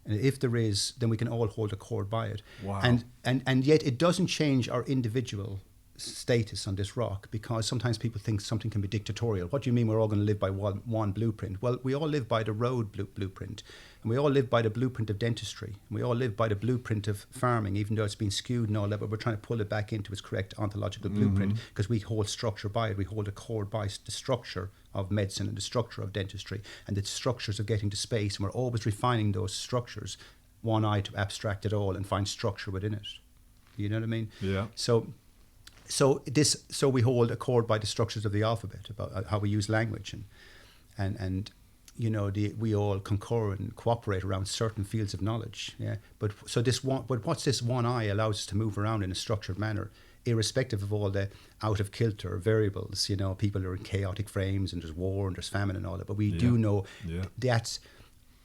And if there is, then we can all hold a chord by it. Wow. And yet it doesn't change our individual status on this rock, because sometimes people think something can be dictatorial. What do you mean we're all going to live by one blueprint? Well, we all live by the road blueprint, and we all live by the blueprint of dentistry, and we all live by the blueprint of farming, even though it's been skewed and all that, but we're trying to pull it back into its correct ontological blueprint, because we hold structure by it. We hold a chord by the structure of medicine and the structure of dentistry and the structures of getting to space, and we're always refining those structures, one eye to abstract it all and find structure within it. You know what I mean? Yeah. So we hold a chord by the structures of the alphabet, about how we use language, and we all concur and cooperate around certain fields of knowledge. But what's this one eye allows us to move around in a structured manner, irrespective of all the out of kilter variables. People are in chaotic frames, and there's war and there's famine and all that. But we do know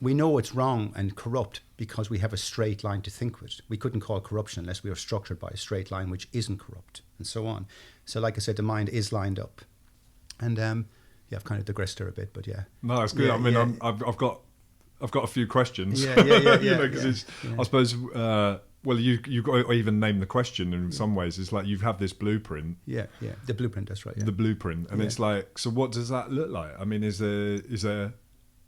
we know it's wrong and corrupt because we have a straight line to think with. We couldn't call corruption unless we were structured by a straight line which isn't corrupt, and so on. So like I said, the mind is lined up. And I've kind of digressed there a bit, but No, it's good. I've got a few questions. Because I suppose, well, you got to even name the question in some ways. It's like you have this blueprint. The blueprint, that's right. The blueprint. And it's like, so what does that look like? I mean, is there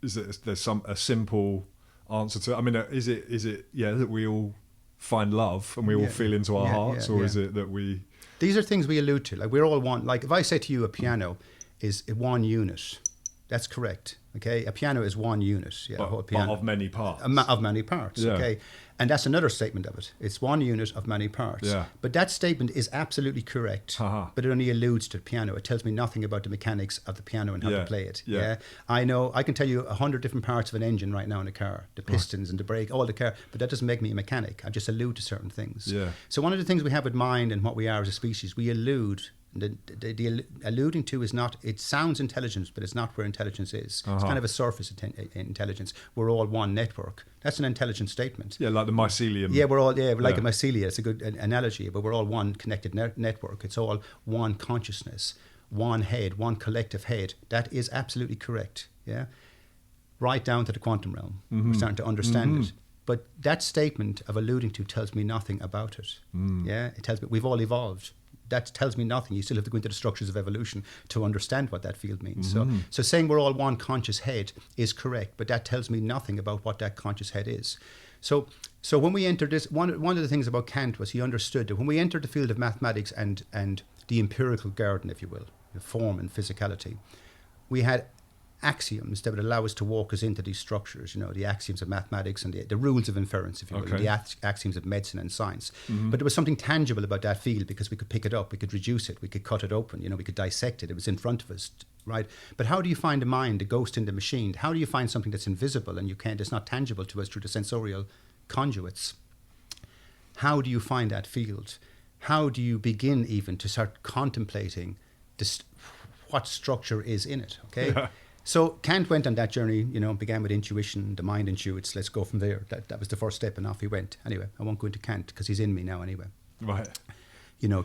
a simple answer to it? I mean, is it that we all find love and we all feel into our hearts, or is it that we... These are things we allude to. Like, we're all one. Like, if I say to you a piano is one unit, that's correct. Okay, a piano is one unit. Yeah, a whole piano. But of many parts. Of many parts. Yeah. Okay, and that's another statement of it. It's one unit of many parts. Yeah. But that statement is absolutely correct. But it only alludes to the piano. It tells me nothing about the mechanics of the piano and how to play it. Yeah. I can tell you 100 different parts of an engine right now in a car, the pistons and the brake, all the car. But that doesn't make me a mechanic. I just allude to certain things. Yeah. So one of the things we have with mind and what we are as a species, we allude. The alluding to is not, it sounds intelligence, but it's not where intelligence is. It's kind of a surface intelligence. We're all one network. That's an intelligent statement. Yeah, like the mycelium. Yeah, we're like a mycelia. It's a good analogy, but we're all one connected network. It's all one consciousness, one head, one collective head. That is absolutely correct. Yeah, right down to the quantum realm. We're starting to understand it. But that statement of alluding to tells me nothing about it. Yeah, it tells me we've all evolved. That tells me nothing. You still have to go into the structures of evolution to understand what that field means. So saying we're all one conscious head is correct, but that tells me nothing about what that conscious head is. So when we entered this, one of the things about Kant was he understood that when we entered the field of mathematics and the empirical garden, if you will, the form and physicality, we had axioms that would allow us to walk us into these structures, the axioms of mathematics and the rules of inference, if you will, the axioms of medicine and science. But there was something tangible about that field because we could pick it up, we could reduce it, we could cut it open, we could dissect it. It was in front of us, right? But how do you find a mind, a ghost in the machine? How do you find something that's invisible and it's not tangible to us through the sensorial conduits? How do you find that field? How do you begin even to start contemplating what structure is in it, okay? Yeah. So Kant went on that journey, began with intuition, the mind intuits, let's go from there. That was the first step and off he went. Anyway, I won't go into Kant because he's in me now anyway. Right.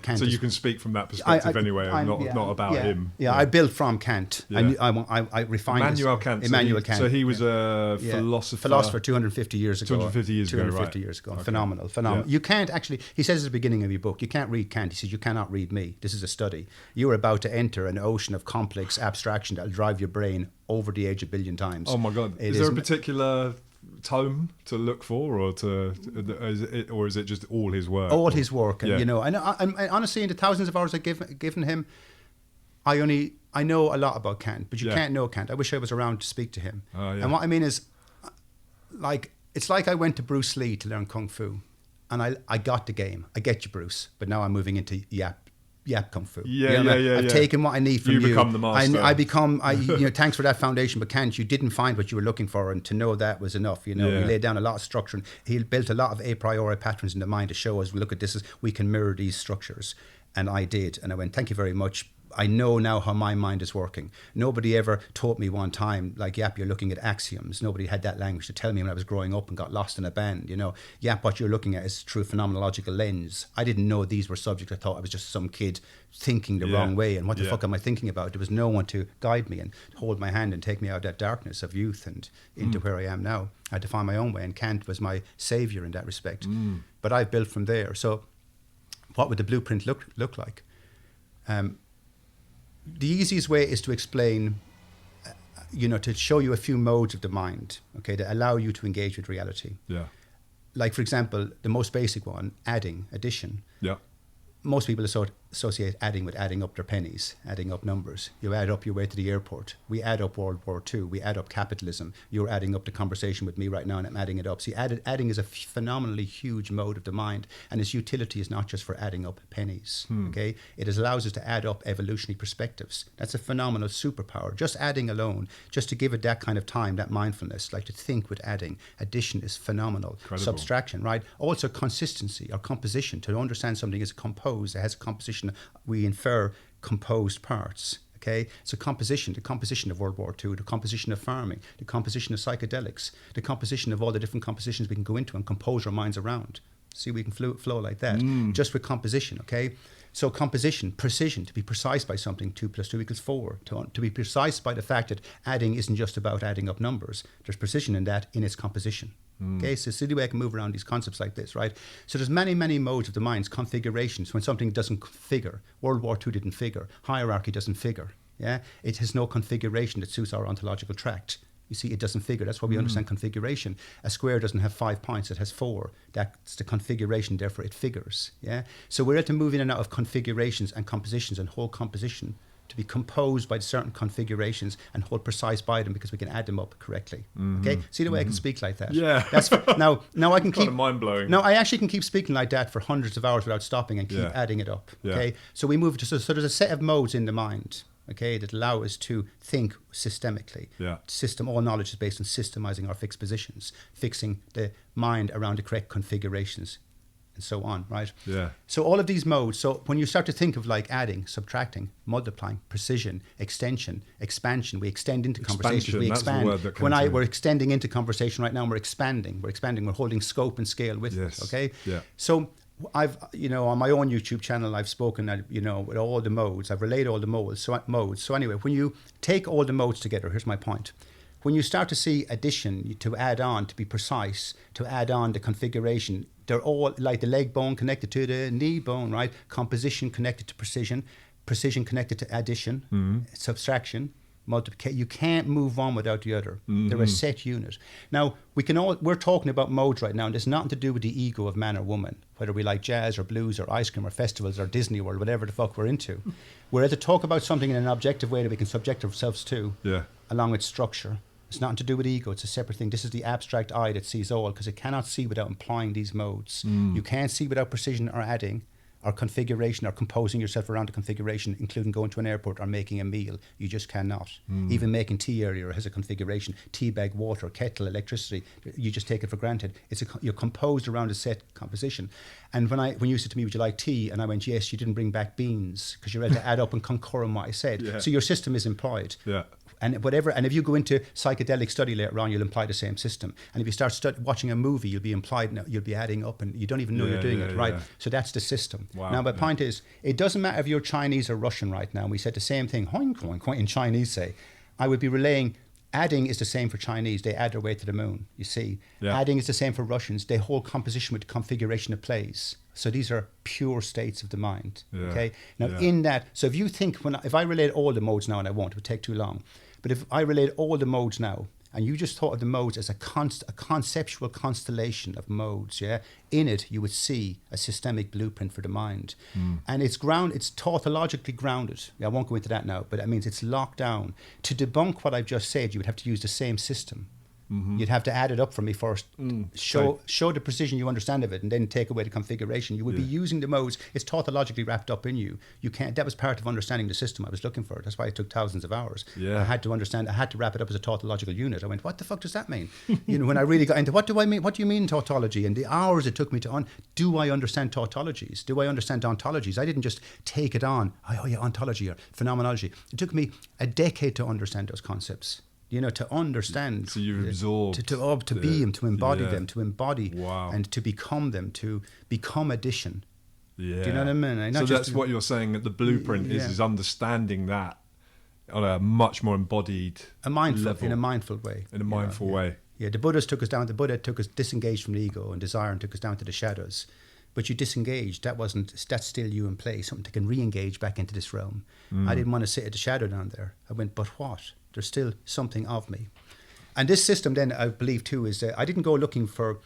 Kant. So you can speak from that perspective anyway, and not about him. Yeah, I built from Kant. Yeah. I refined Immanuel Kant. Kant. So he was a philosopher. Philosopher 250 years ago. 250 years ago. Okay. Phenomenal. Yeah. You can't actually, he says at the beginning of your book, you can't read Kant. He says, you cannot read me. This is a study. You are about to enter an ocean of complex abstraction that will drive your brain over the edge a billion times. Oh my God. Is there a particular tome to look for, or is it just all his work? All his work, and and honestly, in the thousands of hours I've given him, I know a lot about Kant, but you can't know Kant. I wish I was around to speak to him. And what I mean is, it's like I went to Bruce Lee to learn Kung Fu, and I got the game. I get you, Bruce, but now I'm moving into YAP Kung Fu. I've taken what I need from you. You become the master. I become, thanks for that foundation, but Kant, you didn't find what you were looking for, and to know that was enough. He laid down a lot of structure, and he built a lot of a priori patterns in the mind to show us, look at this, we can mirror these structures. And I did, and I went, thank you very much. I know now how my mind is working. Nobody ever taught me one time, like, Yap, you're looking at axioms. Nobody had that language to tell me when I was growing up and got lost in a band, Yap, what you're looking at is through a phenomenological lens. I didn't know these were subjects. I thought I was just some kid thinking the wrong way. And what the fuck am I thinking about? There was no one to guide me and hold my hand and take me out of that darkness of youth and into where I am now. I had to find my own way, and Kant was my savior in that respect. But I've built from there. So what would the blueprint look like? The easiest way is to explain, to show you a few modes of the mind, okay, that allow you to engage with reality. Yeah. Like, for example, the most basic one, addition. Yeah. Most people associate adding with adding up their pennies, adding up numbers. You add up your way to the airport. We add up World War II. We add up capitalism. You're adding up the conversation with me right now, and I'm adding it up. See, adding is a phenomenally huge mode of the mind, and its utility is not just for adding up pennies, okay? It allows us to add up evolutionary perspectives. That's a phenomenal superpower. Just adding alone, just to give it that kind of time, that mindfulness, like to think with adding. Addition is phenomenal. Incredible. Subtraction, right? Also consistency or composition. To understand something is composed. It has a composition. We infer composed parts. Okay, so the composition of World War II, the composition of farming, the composition of psychedelics, the composition of all the different compositions we can go into and compose our minds around. See, we can flow like that just with composition. Okay, so composition, precision, to be precise by something. 2 + 2 = 4. To be precise by the fact that adding isn't just about adding up numbers. There's precision in that in its composition. Okay, so see the way I can move around these concepts like this, right? So there's many, many modes of the mind's configurations when something doesn't figure. World War II didn't figure. Hierarchy doesn't figure. Yeah, it has no configuration that suits our ontological tract. You see, it doesn't figure. That's why we understand configuration. A square doesn't have 5 points; it has 4. That's the configuration. Therefore, it figures. Yeah. So we're able to move in and out of configurations and compositions and whole composition to be composed by certain configurations and hold precise by them because we can add them up correctly. Okay, see the way I can speak like that? Yeah. That's now I can Kind keep of mind-blowing. No, I actually can keep speaking like that for hundreds of hours without stopping and keep adding it up. Okay, so we move to so there's a set of modes in the mind. Okay, that allow us to think systemically. All knowledge is based on systemizing our fixed positions, fixing the mind around the correct configurations, and so on, right? Yeah. So all of these modes, so when you start to think of like adding, subtracting, multiplying, precision, extension, expansion, we extend into conversations, we expand. We're extending into conversation right now, and we're expanding, we're holding scope and scale with it, okay? Yeah. So I've, on my own YouTube channel, I've spoken, with all the modes, I've relayed all the modes. So anyway, when you take all the modes together, here's my point. When you start to see addition, to add on, to be precise, to add on the configuration, they're all like the leg bone connected to the knee bone, right? Composition connected to precision, precision connected to addition, subtraction, multiplication. You can't move one without the other. They're a set unit. Now, we're talking about modes right now, and it's nothing to do with the ego of man or woman, whether we like jazz or blues or ice cream or festivals or Disney World, whatever the fuck we're into. We're to talk about something in an objective way that we can subject ourselves to, along with structure. It's nothing to do with ego. It's a separate thing. This is the abstract eye that sees all, because it cannot see without employing these modes. You can't see without precision or adding or configuration or composing yourself around a configuration, including going to an airport or making a meal. You just cannot. Even making tea earlier has a configuration. Tea bag, water, kettle, electricity. You just take it for granted. You're composed around a set composition. And when you said to me, would you like tea? And I went, yes, you didn't bring back beans, because you're able to add up and concur on what I said. So your system is employed. And if you go into psychedelic study later on, you'll imply the same system. And if you start watching a movie, you'll be adding up, and you don't even know you're doing it, right? So that's the system. Wow. Now, my point is, it doesn't matter if you're Chinese or Russian right now. We said the same thing, in Chinese, say. I would be relaying, adding is the same for Chinese. They add their way to the moon, you see. Adding is the same for Russians. They hold composition with the configuration of plays. So these are pure states of the mind, okay? Now, in that, so if you think, if I relate all the modes now, and I won't, it would take too long, but if I relate all the modes now, and you just thought of the modes as a conceptual constellation of modes, in it you would see a systemic blueprint for the mind. And it's tautologically grounded. I won't go into that now, but that means it's locked down. To debunk what I've just said, you would have to use the same system. You'd have to add it up for me first, show the precision you understand of it, and then take away the configuration. You would be using the modes. It's tautologically wrapped up in you. You can't. That was part of understanding the system I was looking for. That's why it took thousands of hours. I had to understand. I had to wrap it up as a tautological unit. I went, what the fuck does that mean? When I really got into what do I mean? What do you mean tautology? And the hours it took me to do I understand tautologies? Do I understand ontologies? I didn't just take it on. Ontology or phenomenology. It took me a decade to understand those concepts. To understand. So you absorbed. To be them, to embody them, to embody and to become them, to become addition. Do you know what I mean? So that's what you're saying, that the blueprint is understanding that on a much more embodied level. In a mindful way. In a mindful way. Yeah, the Buddha took us disengaged from the ego and desire and took us down to the shadows. But you disengaged, that's still you in place, something that can re-engage back into this realm. I didn't want to sit at the shadow down there. I went, but what? There's still something of me. And this system then, I believe too, is I didn't go looking for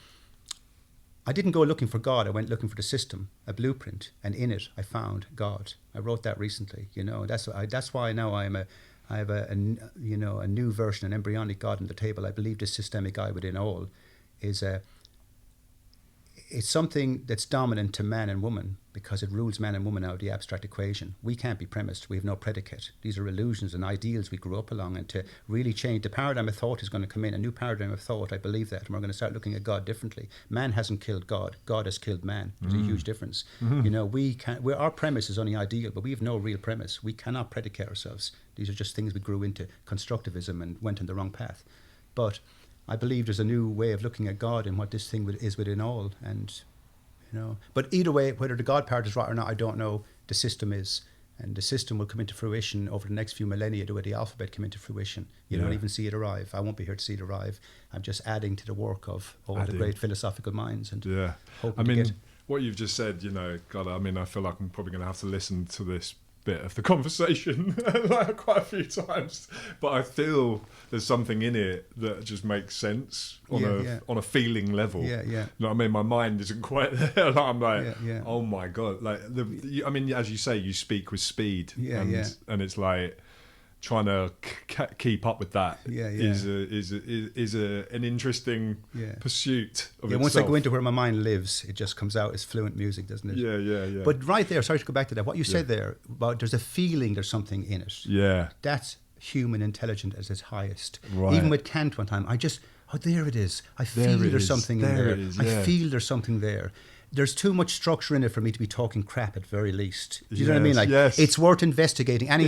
God. I went looking for the system, a blueprint, and in it I found God. I wrote that recently. That's why now I have a new version, an embryonic God on the table. I believe this systemic I within all is it's something that's dominant to man and woman because it rules man and woman out of the abstract equation. We can't be premised. We have no predicate. These are illusions and ideals we grew up along, and to really change the paradigm of thought is going to come in, a new paradigm of thought. I believe that, and we're going to start looking at God differently. Man hasn't killed God. God has killed man. There's a huge difference. Our premise is only ideal, but we have no real premise. We cannot predicate ourselves. These are just things we grew into, constructivism, and went on the wrong path. But I believe there's a new way of looking at God and what this thing is within all, and But either way, whether the God part is right or not, I don't know. The system is, and the system will come into fruition over the next few millennia. The way the alphabet came into fruition, you don't even see it arrive. I won't be here to see it arrive. I'm just adding to the work of all the great philosophical minds, and what you've just said, God, I feel like I'm probably going to have to listen to this bit of the conversation like quite a few times, but I feel there's something in it that just makes sense on on a feeling level. Yeah, yeah. You know what I mean? My mind isn't quite there. Like, I'm like, Yeah. oh my god! Like I mean, as you say, you speak with speed, and it's like trying to keep up with that is an interesting pursuit of itself. Once I go into where my mind lives, it just comes out as fluent music, doesn't it? Yeah. But right there, sorry to go back to that, what you said there about there's a feeling, there's something in it. Yeah. That's human intelligence at its highest. Right. Even with Kant one time, there it is. I feel there's something in there. I feel there's something there. There's too much structure in it for me to be talking crap at very least. Do you know what I mean? Like, it's worth investigating. Any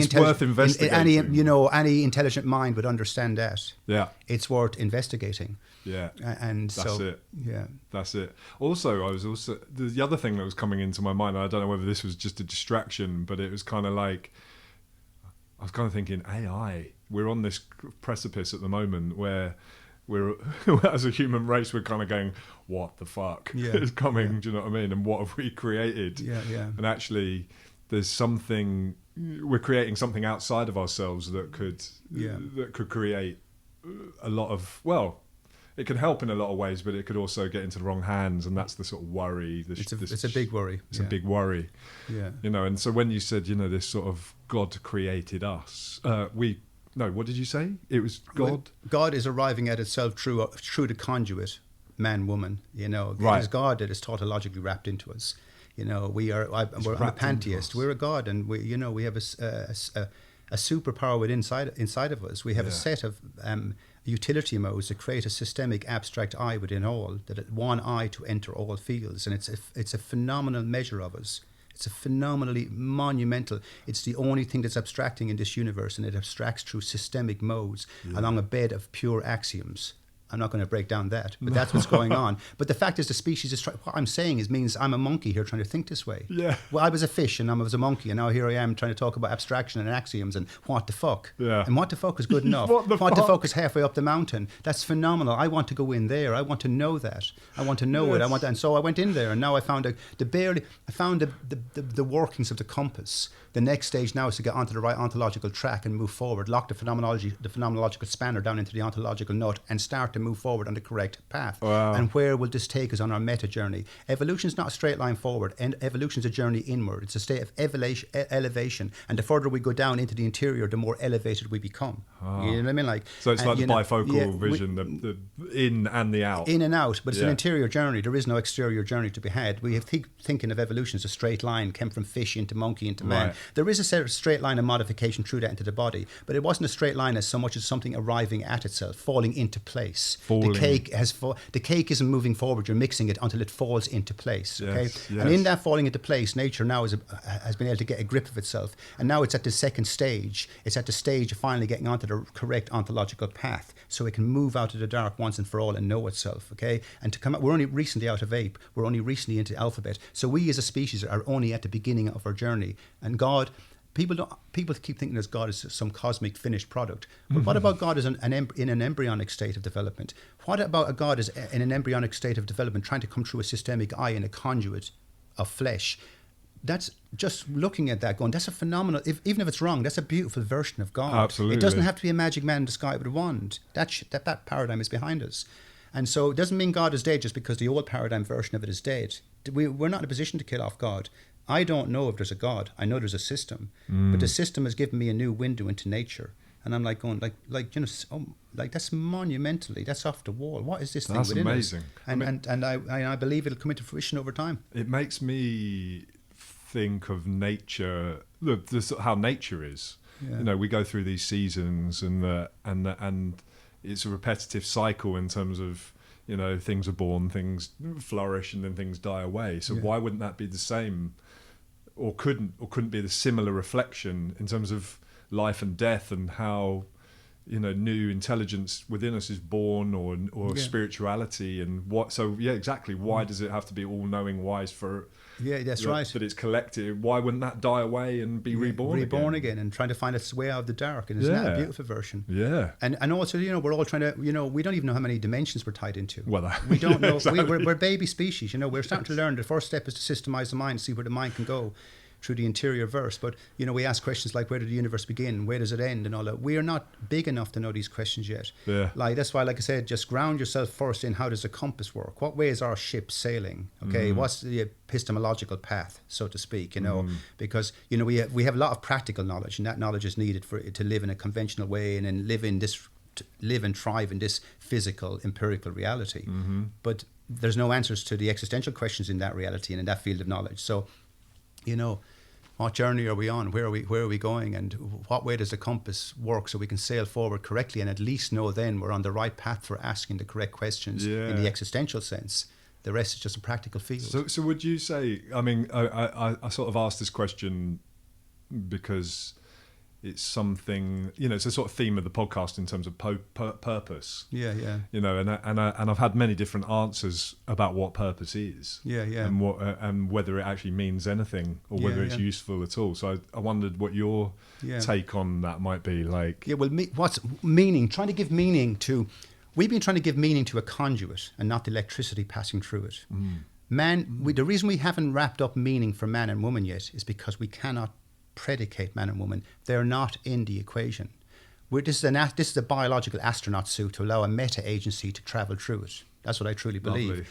intelligent mind would understand that. Yeah. It's worth investigating. Yeah. And that's it. Yeah. That's it. Also, the other thing that was coming into my mind, and I don't know whether this was just a distraction, but it was kind of like, I was kind of thinking, AI, we're on this precipice at the moment where we're, as a human race, we're kind of going, what the fuck is coming? Do you know what I mean? And what have we created? Yeah. And actually, there's something, we're creating something outside of ourselves that could create a lot of, well, it can help in a lot of ways, but it could also get into the wrong hands, and that's the sort of worry. It's a big worry. It's a big worry. Yeah. You know, and so when you said, this sort of God created us, what did you say? It was God? Well, God is arriving at itself through the conduit, man, woman. Right. It is God that is tautologically wrapped into us. I'm a pantheist. We're a God, and we have a superpower inside of us. We have a set of utility modes that create a systemic abstract I within all, that one I to enter all fields, and it's a phenomenal measure of us. It's a phenomenally monumental. It's the only thing that's abstracting in this universe, and it abstracts through systemic modes along a bed of pure axioms. I'm not going to break down that, but that's what's going on. But the fact is, the species is what I'm saying means I'm a monkey here trying to think this way. Yeah. Well, I was a fish and I was a monkey, and now here I am trying to talk about abstraction and axioms and what the fuck. Yeah. And what the fuck is good enough. What the fuck is halfway up the mountain. That's phenomenal. I want to go in there. I want to know that. I want to know it. And so I went in there, and now I found the workings of the compass. The next stage now is to get onto the right ontological track and move forward, lock the phenomenological spanner down into the ontological nut, and start to move forward on the correct path. Wow. And where will this take us on our meta journey? Evolution is not a straight line forward, and evolution is a journey inward. It's a state of elevation, and the further we go down into the interior, the more elevated we become. You know what I mean? Like, so it's like the bifocal vision, the in and the out. In and out, but it's an interior journey. There is no exterior journey to be had. We have thinking of evolution as a straight line, came from fish into monkey into man. Right. There is a straight line of modification through that into the body, but it wasn't a straight line as so much as something arriving at itself, falling into place. The cake isn't moving forward. You're mixing it until it falls into place. Okay, Yes. And in that falling into place, nature now has been able to get a grip of itself, and now it's at the second stage. It's at the stage of finally getting onto the correct ontological path, so it can move out of the dark once and for all and know itself. Okay, and to come out, we're only recently out of ape. We're only recently into alphabet. So we as a species are only at the beginning of our journey, and God. People keep thinking that God is some cosmic finished product. But what about God as in an embryonic state of development? What about a God as in an embryonic state of development, trying to come through a systemic eye in a conduit of flesh? That's just looking at that, going, that's a phenomenal. Even if it's wrong, that's a beautiful version of God. Absolutely. It doesn't have to be a magic man in the sky with a wand. That paradigm is behind us. And so it doesn't mean God is dead just because the old paradigm version of it is dead. We're not in a position to kill off God. I don't know if there's a God. I know there's a system, but the system has given me a new window into nature, and I'm like going like that's monumentally, that's off the wall. What is this thing within us? That's amazing. And I believe it'll come into fruition over time. It makes me think of nature, how nature is. Yeah. We go through these seasons, and it's a repetitive cycle in terms of. Things are born, things flourish, and then things die away. So why wouldn't that be the same, or couldn't be the similar reflection in terms of life and death, and how new intelligence within us is born, or spirituality, and what? So exactly. Why does it have to be all-knowing, wise for? Yeah, that's right. That it's collective. Why wouldn't that die away and be reborn again, and trying to find its way out of the dark? And isn't that a beautiful version? Yeah. And also, we're all trying to, we don't even know how many dimensions we're tied into. Well, we don't know. Exactly. We're baby species. We're starting to learn. The first step is to systemize the mind, see where the mind can go. through the interior verse. But, you know, we ask questions like, where did the universe begin? Where does it end? And all that. We are not big enough to know these questions yet. Yeah. Like, that's why, like I said, just ground yourself first in how does the compass work? What way is our ship sailing? Okay, what's the epistemological path, so to speak, you know? Because, you know, we have a lot of practical knowledge, and that knowledge is needed for to live in a conventional way and then live and thrive in this physical, empirical reality. But there's no answers to the existential questions in that reality and in that field of knowledge. So, you know, what journey are we on? Where are we going? And what way does the compass work so we can sail forward correctly and at least know then we're on the right path for asking the correct questions in the existential sense. The rest is just a practical field. So would you say, I mean, I sort of asked this question because it's something, you know, it's a sort of theme of the podcast in terms of purpose. Yeah. You know, and I've had many different answers about what purpose is. Yeah. And what and whether it actually means anything or whether it's useful at all. So I wondered what your take on that might be like. Yeah. Well, what's meaning? Trying to give meaning to. We've been trying to give meaning to a conduit and not the electricity passing through it. The reason we haven't wrapped up meaning for man and woman yet is because we cannot predicate man and woman. They're not in the equation. This is a biological astronaut suit to allow a meta agency to travel through it. That's what I truly believe.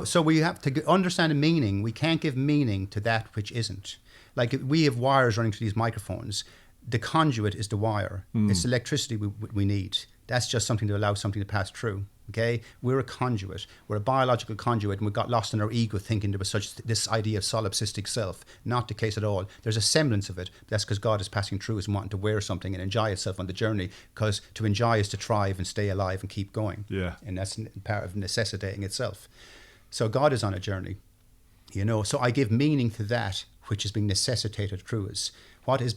So we have to understand a meaning. We can't give meaning to that which isn't. Like, we have wires running to these microphones. The conduit is the wire. It's electricity we need. That's just something to allow something to pass through. Okay, we're a conduit. We're a biological conduit, and we got lost in our ego thinking there was this idea of solipsistic self. Not the case at all. There's a semblance of it. But that's because God is passing through us and wanting to wear something and enjoy itself on the journey. Because to enjoy is to thrive and stay alive and keep going. Yeah, and that's part of necessitating itself. So God is on a journey, you know. So I give meaning to that which is being necessitated through us. That's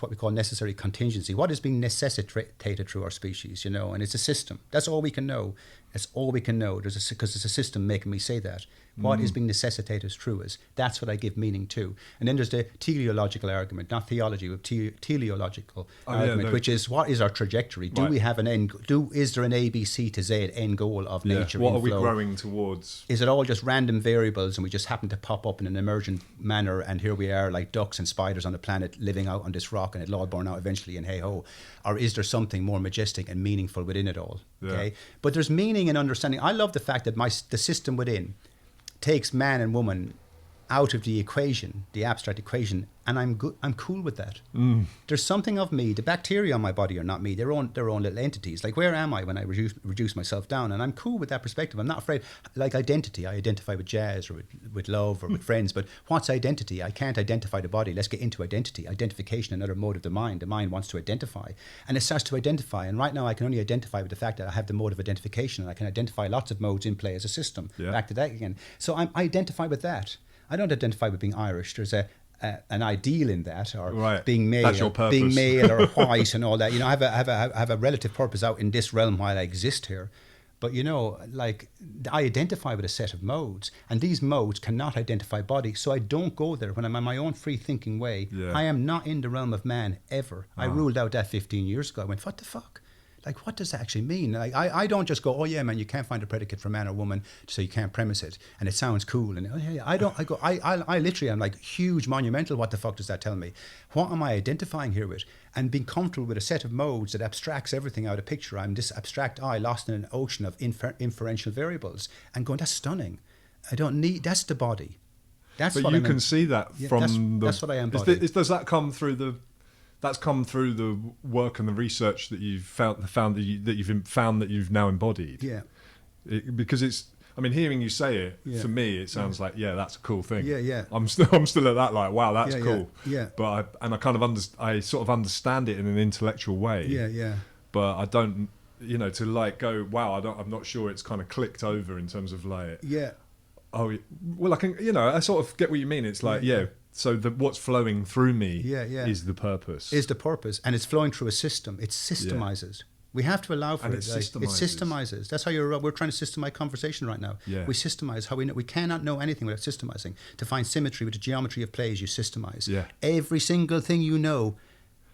what we call necessary contingency. What is being necessitated through our species, you know, and it's a system. That's all we can know. That's all we can know. Because it's a system making me say that. What is being necessitated through us? That's what I give meaning to. And then there's the teleological argument, not theology, but teleological argument, which is, what is our trajectory? Do we have an end? Is there an A, B, C to Z end goal of nature? What are we growing towards? Is it all just random variables and we just happen to pop up in an emergent manner, and here we are like ducks and spiders on the planet living out on this rock, and it'll all burn out eventually, and hey ho? Or is there something more majestic and meaningful within it all? Okay, but there's meaning and understanding. I love the fact that the system within takes man and woman out of the equation, the abstract equation, and I'm cool with that. There's something of me. The bacteria on my body are not me. They're own little entities. Like, where am I when I reduce myself down? And I'm cool with that perspective. I'm not afraid. Like identity, I identify with jazz or with love or with friends. But what's identity? I can't identify the body. Let's get into identity. Identification, another mode of the mind. The mind wants to identify, and it starts to identify. And right now, I can only identify with the fact that I have the mode of identification, and I can identify lots of modes in play as a system. Back to that again. So I identify with that. I don't identify with being Irish. There's an ideal in that, or being male, that's your purpose. Being male or white and all that. You know, I have a relative purpose out in this realm while I exist here. But, you know, like, I identify with a set of modes, and these modes cannot identify body, so I don't go there when I'm on my own free-thinking way. I am not in the realm of man ever. I ruled out that 15 years ago. I went, what the fuck? Like, what does that actually mean? Like, I don't just go, oh yeah, man, you can't find a predicate for man or woman, so you can't premise it, and it sounds cool. And I literally am like, huge, monumental. What the fuck does that tell me? What am I identifying here with? And being comfortable with a set of modes that abstracts everything out of picture. I'm this abstract I lost in an ocean of inferential variables, and going, that's stunning. I don't need. That's the body. That's but what you can see that from that's what I embody. Does that come through the? That's come through the work and the research that you've found that you've now embodied. Yeah, because it's. I mean, hearing you say it, for me, it sounds like, that's a cool thing. Yeah. I'm still at that, like, wow, that's cool. Yeah. But I sort of understand it in an intellectual way. Yeah. But I don't, to like go, wow, I'm not sure it's kind of clicked over in terms of like. Yeah. Oh, well, I can, I sort of get what you mean. It's like, so what's flowing through me is the purpose. Is the purpose. And it's flowing through a system. It systemizes. We have to allow for it. It systemizes. That's how we're trying to systemize conversation right now. Yeah. We systemize how we know. We cannot know anything without systemizing. To find symmetry with the geometry of plays, you systemize. Yeah. Every single thing you know,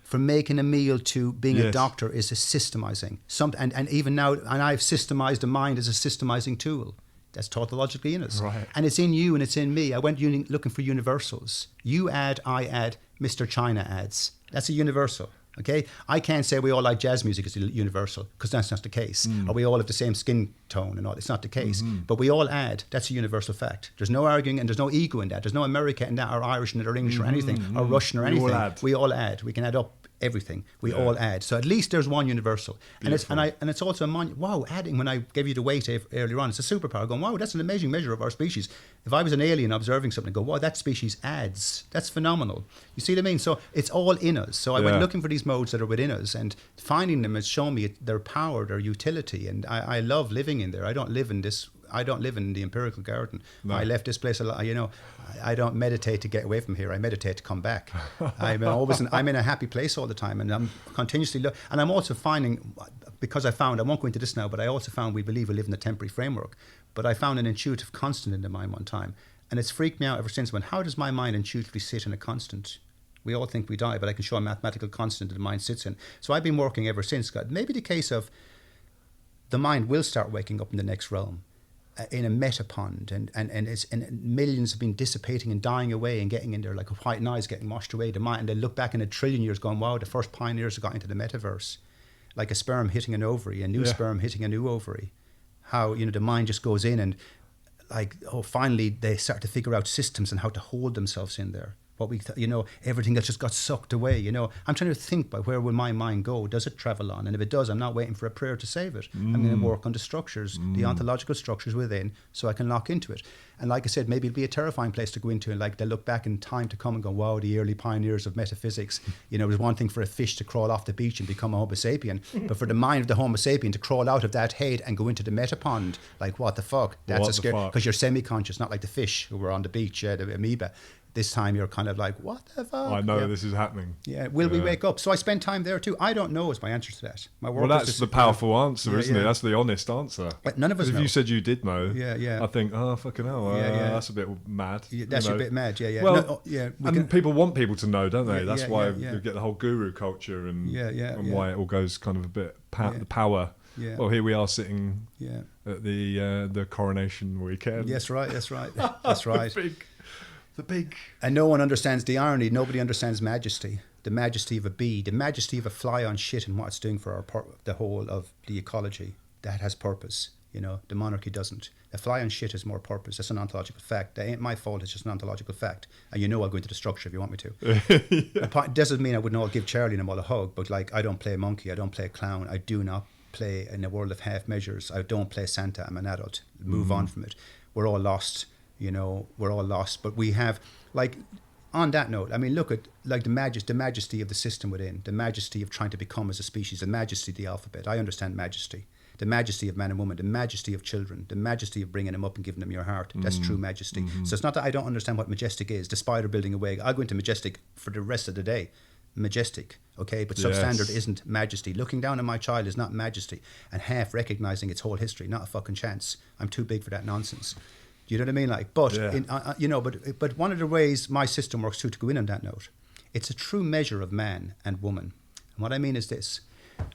from making a meal to being a doctor, is a systemizing. And even now, and I've systemized the mind as a systemizing tool. That's tautologically in us. Right. And it's in you and it's in me. I went looking for universals. You add, I add, Mr. China adds. That's a universal. Okay, I can't say we all like jazz music as universal, because that's not the case. Or we all have the same skin tone and all. It's not the case. But we all add. That's a universal fact. There's no arguing and there's no ego in that. There's no America in that, or Irish in it, or English or anything, or Russian or anything. We all add. We can add up everything. We all add. So at least there's one universal. And it's also wow, adding. When I gave you the weight earlier on, it's a superpower. Going, wow, that's an amazing measure of our species. If I was an alien observing something, go, wow, that species adds. That's phenomenal. You see what I mean? So it's all in us. So I went looking for these modes that are within us, and finding them has shown me their power, their utility, and I love living in there. I don't live in the empirical garden. No. I left this place a lot. I don't meditate to get away from here. I meditate to come back. I'm in a happy place all the time, and I'm continuously and I'm also finding, because I won't go into this now, but I also found we believe we live in a temporary framework. But I found an intuitive constant in the mind one time, and it's freaked me out ever since. How does my mind intuitively sit in a constant? We all think we die, but I can show a mathematical constant that the mind sits in. So I've been working ever since. Maybe the case of the mind will start waking up in the next realm, in a metapond, and millions have been dissipating and dying away and getting in there like a white noise getting washed away. The mind, and they look back in a trillion years going, wow, the first pioneers have got into the metaverse, like a sperm hitting an ovary, a new sperm hitting a new ovary. How the mind just goes in and finally they start to figure out systems and how to hold themselves in there. Everything else just got sucked away. I'm trying to think by where will my mind go? Does it travel on? And if it does, I'm not waiting for a prayer to save it. I'm going to work on the structures, the ontological structures within, so I can lock into it. And like I said, maybe it'll be a terrifying place to go into, and they look back in time to come and go, wow, the early pioneers of metaphysics. It was one thing for a fish to crawl off the beach and become a Homo sapien, but for the mind of the Homo sapien to crawl out of that head and go into the metapond, what the fuck? That's a scare, because you're semi-conscious, not like the fish who were on the beach, the amoeba. This time you're kind of like, what the fuck? I know this is happening. Yeah, will we wake up? So I spend time there too. I don't know is my answer to that. My work that's the powerful answer, isn't it? That's the honest answer. But none of us know. If you said you did know, I think, oh, fucking hell, that's a bit mad. That's a bit mad, Well, people want people to know, don't they? That's why you get the whole guru culture and why it all goes kind of a bit, the power. Yeah. Well, here we are sitting at the coronation weekend. That's right. That's right. The big... And no one understands the irony. Nobody understands majesty. The majesty of a bee. The majesty of a fly on shit and what it's doing for the whole of the ecology. That has purpose. The monarchy doesn't. A fly on shit has more purpose. That's an ontological fact. That ain't my fault. It's just an ontological fact. And I'll go into the structure if you want me to. It doesn't mean I wouldn't all give Charlie and them all a hug, but I don't play monkey. I don't play clown. I do not play in a world of half measures. I don't play Santa. I'm an adult. Move on from it. We're all lost. We're all lost, but we have, on that note, I mean, look at the majesty of the system within, the majesty of trying to become as a species, the majesty of the alphabet. I understand majesty, the majesty of man and woman, the majesty of children, the majesty of bringing them up and giving them your heart. That's true majesty. So it's not that I don't understand what majestic is. The spider building a wig. I'll go into majestic for the rest of the day. Majestic, okay, but substandard isn't majesty. Looking down on my child is not majesty, and half recognizing its whole history, not a fucking chance. I'm too big for that nonsense. Do you know what I mean? But one of the ways my system works too, to go in on that note, it's a true measure of man and woman. And what I mean is this: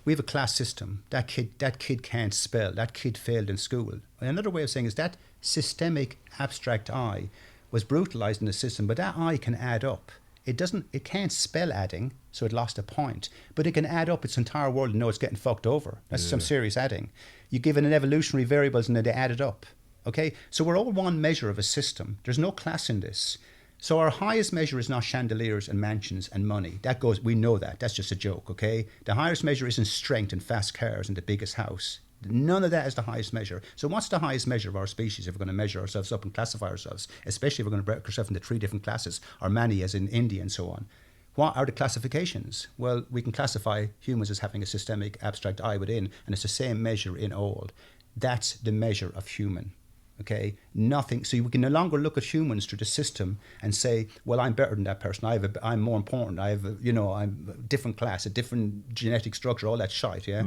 we have a class system. That kid can't spell. That kid failed in school. And another way of saying is that systemic abstract I was brutalized in the system, but that I can add up. It can't spell adding, so it lost a point, but it can add up its entire world and know it's getting fucked over. That's some serious adding. You give it an evolutionary variables and then they add it up. Okay, so we're all one measure of a system. There's no class in this. So our highest measure is not chandeliers and mansions and money. We know that. That's just a joke, okay? The highest measure isn't strength and fast cars and the biggest house. None of that is the highest measure. So what's the highest measure of our species if we're going to measure ourselves up and classify ourselves, especially if we're going to break ourselves into 3 different classes, or many as in India and so on? What are the classifications? Well, we can classify humans as having a systemic abstract I within, and it's the same measure in all. That's the measure of human. Okay, nothing. So we can no longer look at humans through the system and say, "Well, I'm better than that person. I'm more important. I'm a different class, a different genetic structure, all that shite." Yeah,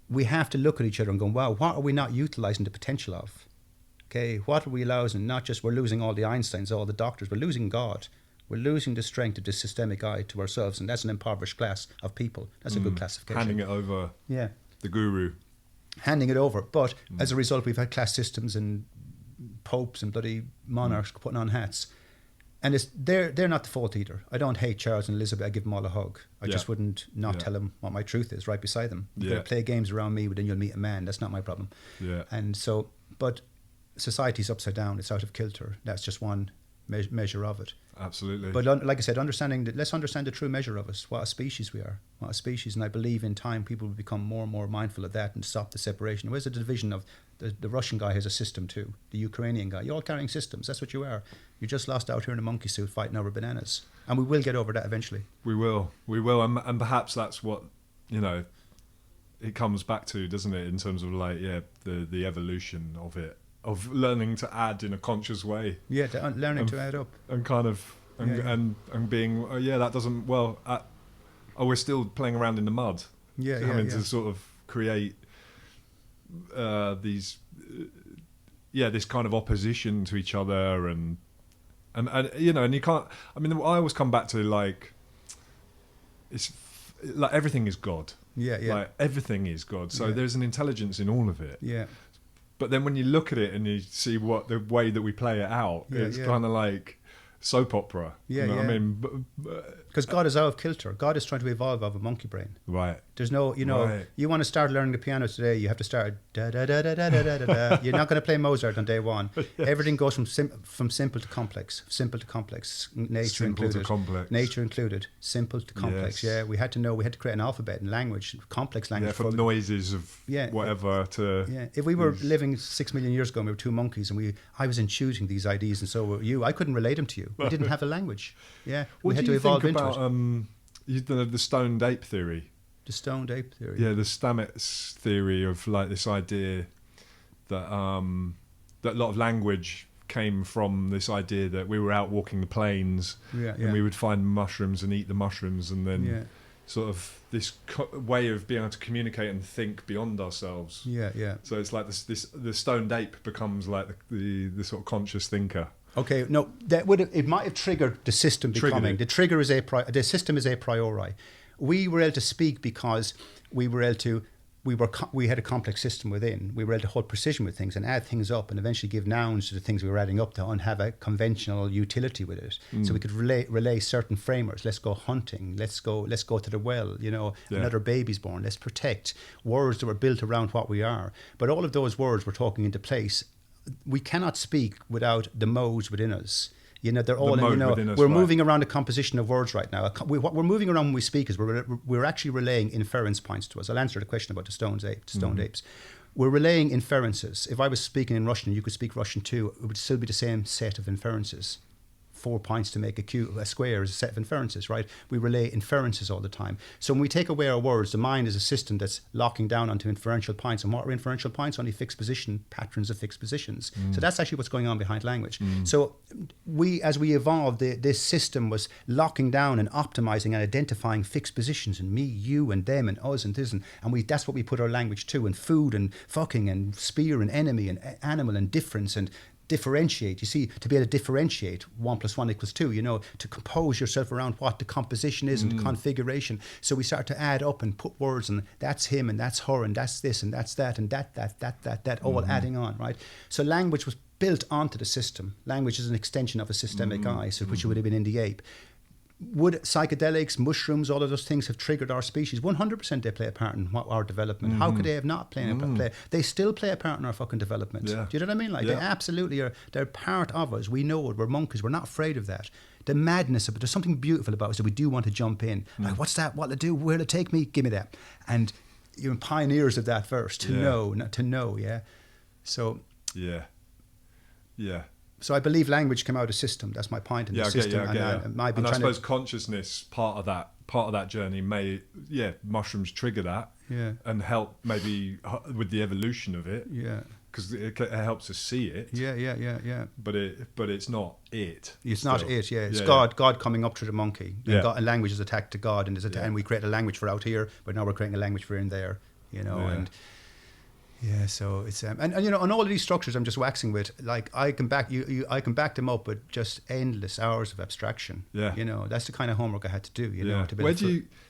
we have to look at each other and go, "Wow, what are we not utilizing the potential of? Okay, what are we allowing? Not just we're losing all the Einsteins, all the doctors. We're losing God. We're losing the strength of this systemic I to ourselves, and that's an impoverished class of people. That's a good classification. Handing it over. Yeah. The guru. handing it over. But as a result, we've had class systems and popes and bloody monarchs putting on hats. And they're not the fault either. I don't hate Charles and Elizabeth. I give them all a hug. I just wouldn't tell them what my truth is right beside them. You're going to play games around me, but then you'll meet a man. That's not my problem. Yeah. And so, but society's upside down. It's out of kilter. That's just one measure of it. Absolutely. But like I said, let's understand the true measure of us, what a species we are, what a species. And I believe in time people will become more and more mindful of that and stop the separation. Where's the division of the Russian guy has a system too, the Ukrainian guy, you're all carrying systems. That's what you are. You just lost out here in a monkey suit fighting over bananas. And we will get over that eventually. We will. And perhaps that's what, it comes back to, doesn't it, in terms of the evolution of it. Of learning to add in a conscious way. Yeah, learning to add up. And kind of, and being, that doesn't, we're still playing around in the mud. Having to sort of create this kind of opposition to each other and you can't, I always come back to it's like everything is God. Like everything is God. So there's an intelligence in all of it. Yeah. But then when you look at it and you see what the way that we play it out, it's kind of like soap opera. Yeah, you know what I mean? Because God is out of kilter. God is trying to evolve out of a monkey brain. Right. There's no, you want to start learning the piano today, you have to start da da da da da da da da. You're not going to play Mozart on day one. Everything goes from simple to complex, nature included, simple to complex. Yeah, we had to create an alphabet and language, complex language. Yeah, from noises of whatever to. Yeah, if we were living 6 million years ago and we were two monkeys and I was intuiting these ideas and so were you, I couldn't relate them to you. We didn't have a language. Yeah, we had to evolve into it. The stoned ape theory. The stoned ape theory. Yeah, the Stamets theory of this idea that that a lot of language came from this idea that we were out walking the plains and we would find mushrooms and eat the mushrooms, and then sort of this way of being able to communicate and think beyond ourselves. Yeah. So it's like the stoned ape becomes like the sort of conscious thinker. Okay, no, it might have triggered the system becoming. The system is a priori. We were able to speak because we had a complex system within. We were able to hold precision with things and add things up and eventually give nouns to the things we were adding up to and have a conventional utility with it. So we could relay certain framers. Let's go hunting. Let's go to the well. Another baby's born. Let's protect. Words that were built around what we are. But all of those words were talking into place. We cannot speak without the modes within us. They're all we're moving around a composition of words right now. What we're moving around when we speak is we're actually relaying inference points to us. I'll answer the question about the stoned apes. We're relaying inferences. If I was speaking in Russian and you could speak Russian too, it would still be the same set of inferences. 4 points to make a square is a set of inferences, right? We relay inferences all the time. So when we take away our words, the mind is a system that's locking down onto inferential points. And what are inferential points? Only fixed position, patterns of fixed positions. So that's actually what's going on behind language. So as we evolved, this system was locking down and optimizing and identifying fixed positions and me, you, and them, and us, and this, and that's what we put our language to, and food, and fucking, and spear, and enemy, and animal, and difference, and differentiate. You see, to be able to differentiate 1 + 1 = 2, to compose yourself around what the composition is and the configuration. So we start to add up and put words, and that's him and that's her and that's this and that's that and that all adding on, right? So language was built onto the system. Language is an extension of a systemic eye, so which would have been in the ape. Would psychedelics, mushrooms, all of those things have triggered our species? 100% they play a part in our development. How could they have not played a part? They still play a part in our fucking development. Yeah. Do you know what I mean? They absolutely are. They're part of us. We know it. We're monkeys. We're not afraid of that. The madness of it. There's something beautiful about us that we do want to jump in. Like, what's that? What'll it do? Where'll it take me? Give me that. And you're pioneers of that verse. To know, not to know. Yeah. So. Yeah. So I believe language came out of system. That's my point in the system. And I suppose consciousness, part of that journey mushrooms trigger that and help maybe with the evolution of it. Yeah. Because it helps us see it. Yeah. But it's not it. It's not it. Yeah. It's God coming up through the monkey. And language is attacked to God, and we create a language for out here, but now we're creating a language for in there. And Yeah, so it's and you know, on all of these structures I'm just waxing with, like I can back I can back them up with just endless hours of abstraction. Yeah. You know, that's the kind of homework I had to do, you know, to build. Where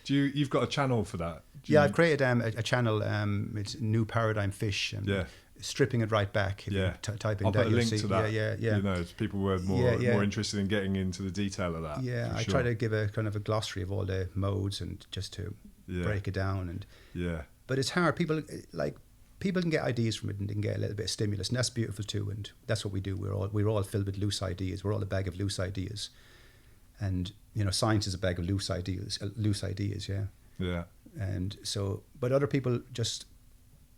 do you've got a channel for that? I've created a channel, it's New Paradigm Fish, and stripping it right back. If you type in I'll that, put a link to that. Yeah. You know, if people were more interested in getting into the detail of that. Yeah, I try to give a kind of a glossary of all the modes and just to break it down. And but it's hard. People can get ideas from it, and they can get a little bit of stimulus, and that's beautiful too. And that's what we do. We're all filled with loose ideas. We're all a bag of loose ideas, and you know, science is a bag of loose ideas. Yeah. And so, but other people just,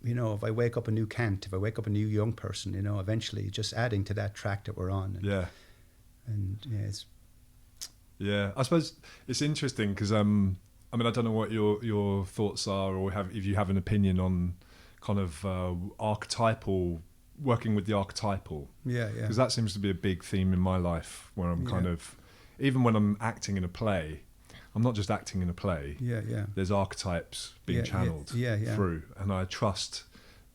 you know, if I wake up a new Kant, if I wake up a new young person, you know, eventually just adding to that track that we're on. And I suppose it's interesting because I mean, I don't know what your thoughts are, or if you have an opinion on kind of archetypal, working with the archetypal. Because that seems to be a big theme in my life, where I'm kind of, even when I'm acting in a play, I'm not just acting in a play. There's archetypes being channeled through, and I trust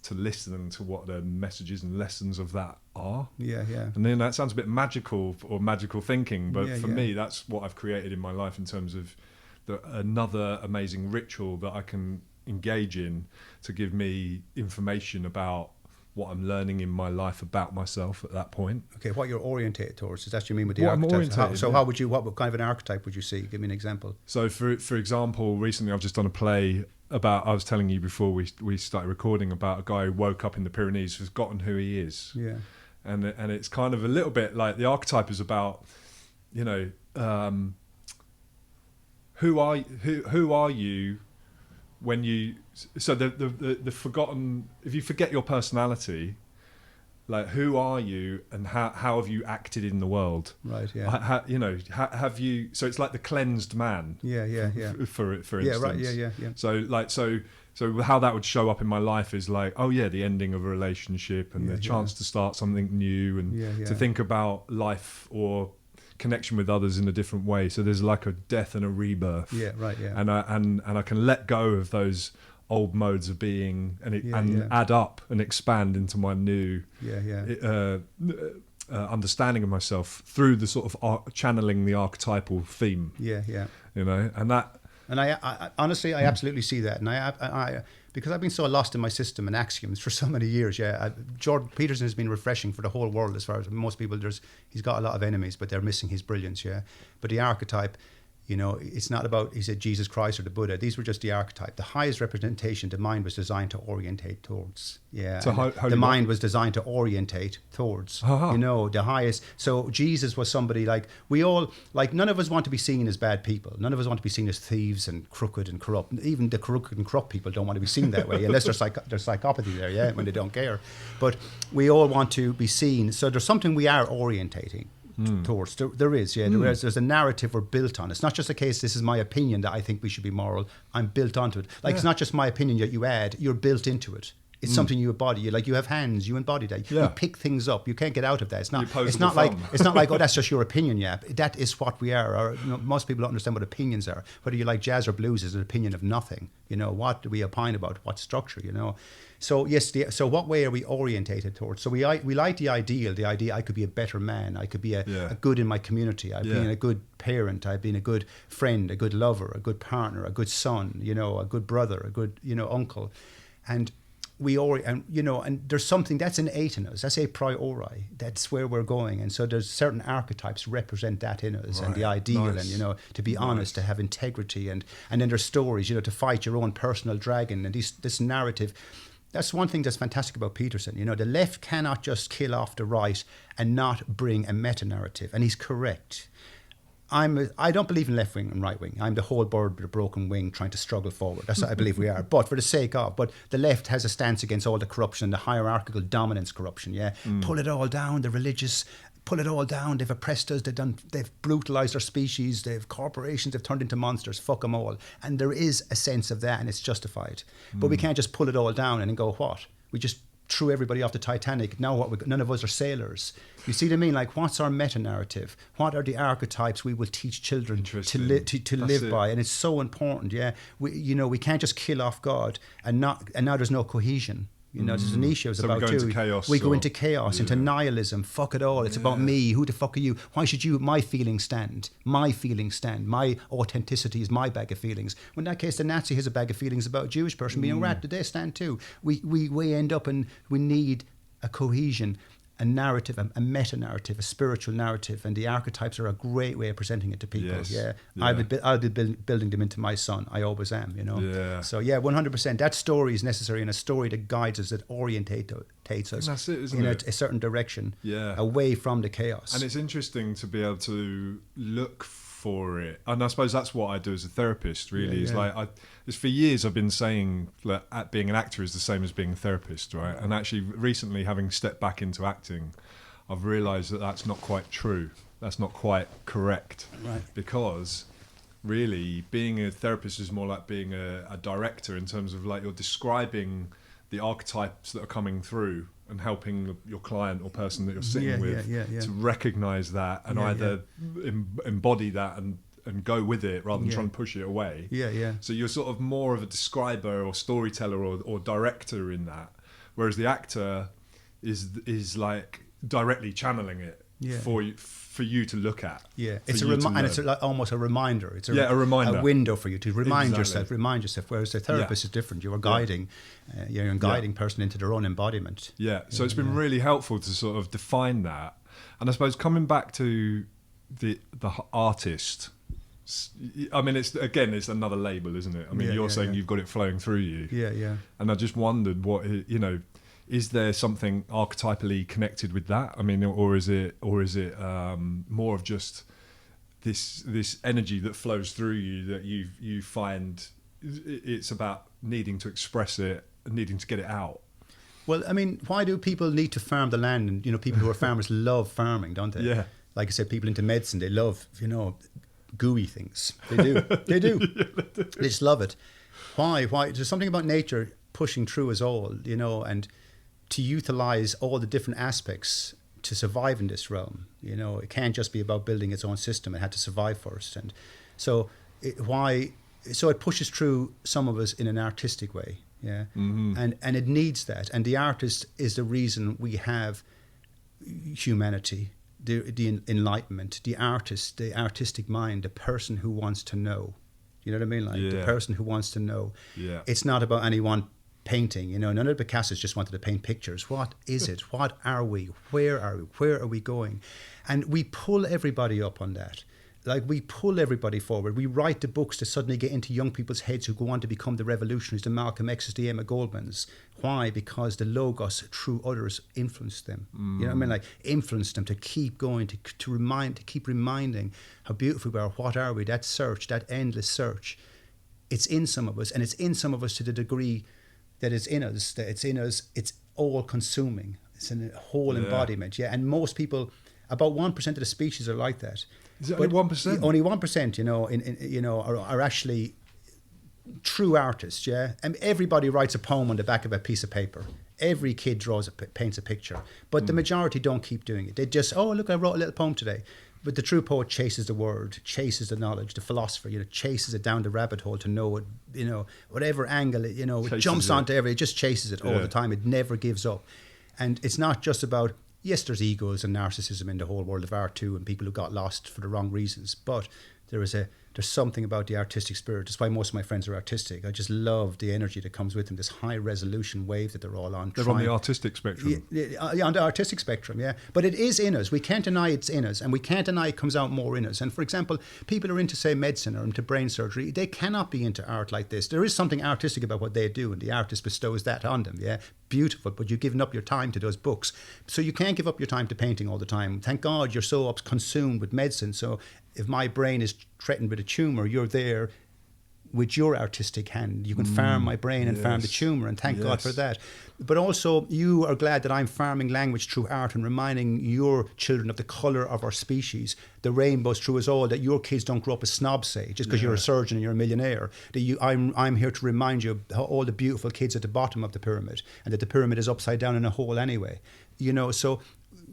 to listen to what the messages and lessons of that are. And then that sounds a bit magical or magical thinking, but for me, that's what I've created in my life in terms of another amazing ritual that I can engage in to give me information about what I'm learning in my life about myself at that point. Okay, what you're orientated towards, is that what you mean with the archetypes? What kind of an archetype would you see? Give me an example. So for example, recently I've just done a play about, I was telling you before we started recording, about a guy who woke up in the Pyrenees, who's forgotten who he is. And it's kind of a little bit like the archetype is about, you know, who are you when you, so the forgotten, if you forget your personality, like who are you and how have you acted in the world? Right. Have you, so it's like the cleansed man. For instance. Yeah. So how that would show up in my life is like, the ending of a relationship and the chance to start something new and to think about life or connection with others in a different way. So there's like a death and a rebirth. And I can let go of those old modes of being and add up and expand into my new understanding of myself through the sort of channeling the archetypal theme. You know, and that. And I honestly, I absolutely see that. And I because I've been so lost in my system and axioms for so many years. Jordan Peterson has been refreshing for the whole world, as far as most people. He's got a lot of enemies, but they're missing his brilliance. But the archetype, you know, it's not about, he said, Jesus Christ or the Buddha. These were just the archetype. The highest representation the mind was designed to orientate towards. So how the mind was designed to orientate towards. You know, the highest. So Jesus was somebody like, we all, like, none of us want to be seen as bad people. None of us want to be seen as thieves and crooked and corrupt. Even the crooked and corrupt people don't want to be seen that way, unless there's psychopathy there, when they don't care. But we all want to be seen. So there's something we are orientating towards. There is. There's a narrative we're built on. It's not just a case, this is my opinion that I think we should be moral. I'm built onto it. Like, it's not just my opinion that you add, you're built into it. It's something you embody. You have hands, you embody that. You pick things up. You can't get out of that. It's not like, oh, that's just your opinion, Yap. That is what we are. Or, you know, most people don't understand what opinions are. Whether you like jazz or blues is an opinion of nothing. You know, what do we opine about? What structure, you know? So yes, so what way are we orientated towards? So we like the idea I could be a better man, I could be a good in my community, I've been a good parent, I've been a good friend, a good lover, a good partner, a good son, you know, a good brother, a good, you know, uncle. And and there's something that's innate in us. That's a priori. That's where we're going. And so there's certain archetypes represent that in us, and the ideal, and, you know, to be honest, to have integrity, and then there's stories, you know, to fight your own personal dragon, and this narrative. That's one thing that's fantastic about Peterson. You know, the left cannot just kill off the right and not bring a meta-narrative. And he's correct. I don't believe in left wing and right wing. I'm the whole bird with a broken wing trying to struggle forward. That's what I believe we are. But for the sake of, but the left has a stance against all the corruption, the hierarchical dominance corruption. Pull it all down. The religious, pull it all down. They've oppressed us. They've brutalized our species. They've corporations. They've turned into monsters. Fuck them all. And there is a sense of that, and it's justified. But we can't just pull it all down and then go, what? We just threw everybody off the Titanic. Now none of us are sailors. You see what I mean? Like, what's our meta-narrative? What are the archetypes we will teach children to live by? And it's so important. We can't just kill off God and now there's no cohesion. You know, there's a niche I was So about we go into too. chaos, We go or- into chaos, into nihilism. Fuck it all. It's about me. Who the fuck are you? Why should my feelings stand? My feelings stand. My authenticity is my bag of feelings. Well, in that case, the Nazi has a bag of feelings about a Jewish person being a rat. They stand too. We end up and we need a cohesion, a narrative, a meta-narrative, a spiritual narrative, and the archetypes are a great way of presenting it to people. Yes. Yeah, Yeah. I'll be building them into my son. I always am, you know. Yeah. So yeah, 100%. That story is necessary, and a story that guides us, that orientates us that's it, isn't in it? a certain direction, Yeah. away from the chaos. And it's interesting to be able to look for it, and I suppose that's what I do as a therapist. Really, is like it's for years I've been saying that being an actor is the same as being a therapist, right? And actually, recently, having stepped back into acting, I've realised that that's not quite true. That's not quite correct, Right. because really, being a therapist is more like being a director, in terms of like you're describing the archetypes that are coming through and helping your client or person that you're sitting with to recognise that and either embody that and go with it rather than try and push it away. So you're sort of more of a describer or storyteller or director in that, whereas the actor is like directly channeling it for you to look at. It's and it's like almost a reminder. It's a reminder, a window for you to remind yourself. Whereas the therapist is different. You are guiding, you're guiding person into their own embodiment. So it's been really helpful to sort of define that. And I suppose coming back to the artist, I mean, it's another label, isn't it? I mean, you're saying you've got it flowing through you. And I just wondered what, you know, is there something archetypally connected with that? I mean, or is it more of just this energy that flows through you that you find it's about needing to express it, needing to get it out? Well, I mean, why do people need to farm the land? And, you know, people who are farmers love farming, don't they? Yeah. Like I said, people into medicine, they love, you know, gooey things. They do. They do. They just love it. Why? There's something about nature pushing through us all, you know, and to utilize all the different aspects to survive in this realm. You know, it can't just be about building its own system. It had to survive first. And so it pushes through some of us in an artistic way. Yeah. And it needs that. And the artist is the reason we have humanity, the enlightenment, the artist, the artistic mind, the person who wants to know. You know what I mean? Like the person who wants to know. Yeah. It's not about anyone painting, you know. None of the Picassos just wanted to paint pictures. What is it? What are we? Where are we? Where are we going? And we pull everybody up on that. Like, we pull everybody forward. We write the books to suddenly get into young people's heads who go on to become the revolutionaries, the Malcolm X's, the Emma Goldmans. Why? Because the logos through others influenced them. You know what I mean? Like, influenced them to keep going, to keep reminding how beautiful we are. What are we? That search, that endless search. It's in some of us, and it's in some of us to the degree that it's in us, it's all consuming. It's a whole embodiment, and most people, about 1% of the species are like that. Is it only 1%? Only 1%, you know, are actually true artists, And everybody writes a poem on the back of a piece of paper. Every kid paints a picture, but the majority don't keep doing it. They just, oh, look, I wrote a little poem today. But the true poet chases the word, chases the knowledge. The philosopher, you know, chases it down the rabbit hole to know it, you know, whatever angle it, you know, it jumps onto it just chases it all the time. It never gives up. And it's not just about, yes, there's egos and narcissism in the whole world of art too, and people who got lost for the wrong reasons. But there's something about the artistic spirit. That's why most of my friends are artistic. I just love the energy that comes with them, this high resolution wave that they're all on. They're on the artistic spectrum. Yeah, on the artistic spectrum, But it is in us. We can't deny it's in us, and we can't deny it comes out more in us. And for example, people who are into, say, medicine or into brain surgery, they cannot be into art like this. There is something artistic about what they do, and the artist bestows that on them, Beautiful, but you've given up your time to those books. So you can't give up your time to painting all the time. Thank God you're so consumed with medicine. So if my brain is threatened with a tumour, you're there with your artistic hand. You can farm my brain and farm the tumour, and thank God for that. But also, you are glad that I'm farming language through art and reminding your children of the colour of our species, the rainbows through us all, that your kids don't grow up as snobs, say, just because you're a surgeon and you're a millionaire. That I'm here to remind you of all the beautiful kids at the bottom of the pyramid, and that the pyramid is upside down in a hole anyway. You know, so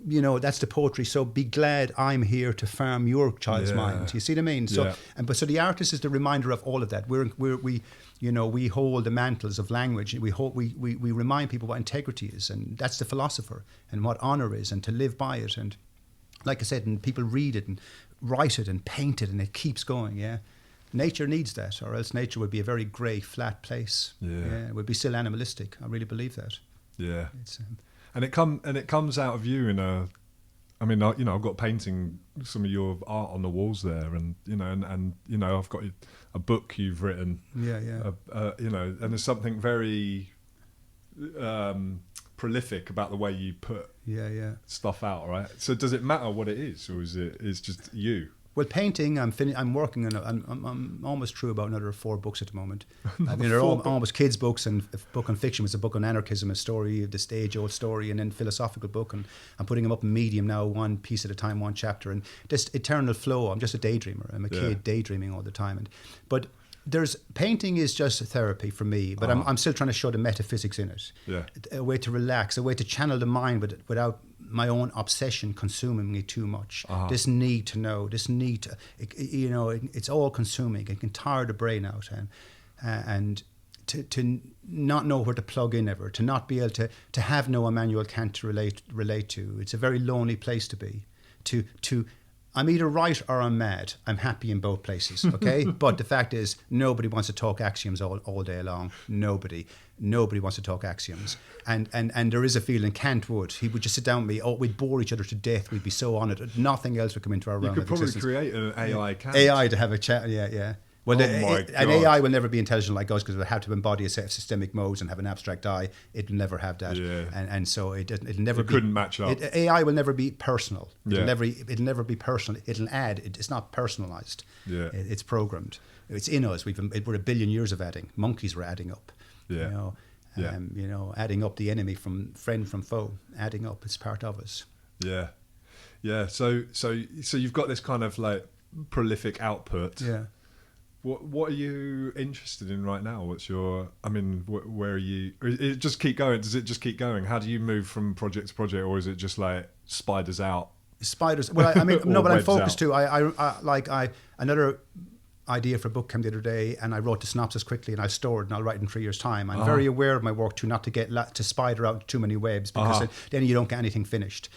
you know, that's the poetry. So be glad I'm here to farm your child's mind. You see what I mean? So, so the artist is the reminder of all of that. We you know, we hold the mantles of language. We remind people what integrity is, and that's the philosopher, and what honor is, and to live by it. And like I said, and people read it and write it and paint it, and it keeps going. Yeah. Nature needs that, or else nature would be a very grey, flat place. It would be still animalistic. I really believe that. Yeah, and it comes out of you in a. I mean, you know, I've got painting some of your art on the walls there, and you know, and you know, I've got a book you've written. You know, and there's something very prolific about the way you put stuff out, right? So does it matter what it is, or is it's just you? Well, painting, I'm working on. I'm almost through about another 4 books at the moment. I mean, they're almost kids' books, and a book on fiction was a book on anarchism, a story of this age-old story, and then philosophical book, and I'm putting them up in Medium now, one piece at a time, one chapter, and this eternal flow. I'm just a daydreamer. I'm a kid daydreaming all the time, but painting is just a therapy for me, but I'm still trying to show the metaphysics in it. A way to relax, a way to channel the mind, without my own obsession consuming me too much. This need to know, you know, it's all consuming. It can tire the brain out, and to not know where to plug in ever, to not be able to have no Immanuel Kant to relate to. It's a very lonely place to be. I'm either right or I'm mad. I'm happy in both places, okay? But the fact is, nobody wants to talk axioms all day long. Nobody wants to talk axioms. And there is a feeling Kant would. He would just sit down with me. We'd bore each other to death. We'd be so on it. Nothing else would come into our realm of existence. You could probably create an AI Kant. AI to have a chat, yeah. Well, an AI will never be intelligent like us, because it would have to embody a set of systemic modes and have an abstract I. It will never have that, and so it'll never. It couldn't match up. AI will never be personal. It'll never be personal. It'll add. It's not personalized. It's programmed. It's in us. We're 1 billion years of adding. Monkeys were adding up. You know, adding up the enemy from friend from foe. Adding up. It's part of us. Yeah. So you've got this kind of like prolific output. What are you interested in right now? What's your? I mean, where are you? It just keep going. Does it just keep going? How do you move from project to project, or is it just like spiders out? Spiders. Well, I mean, no, but I'm focused too. Another idea for a book came the other day, and I wrote the synopsis quickly, and I stored, and I'll write in 3 years' time. I'm very aware of my work too, not to get to spider out too many webs, because then you don't get anything finished.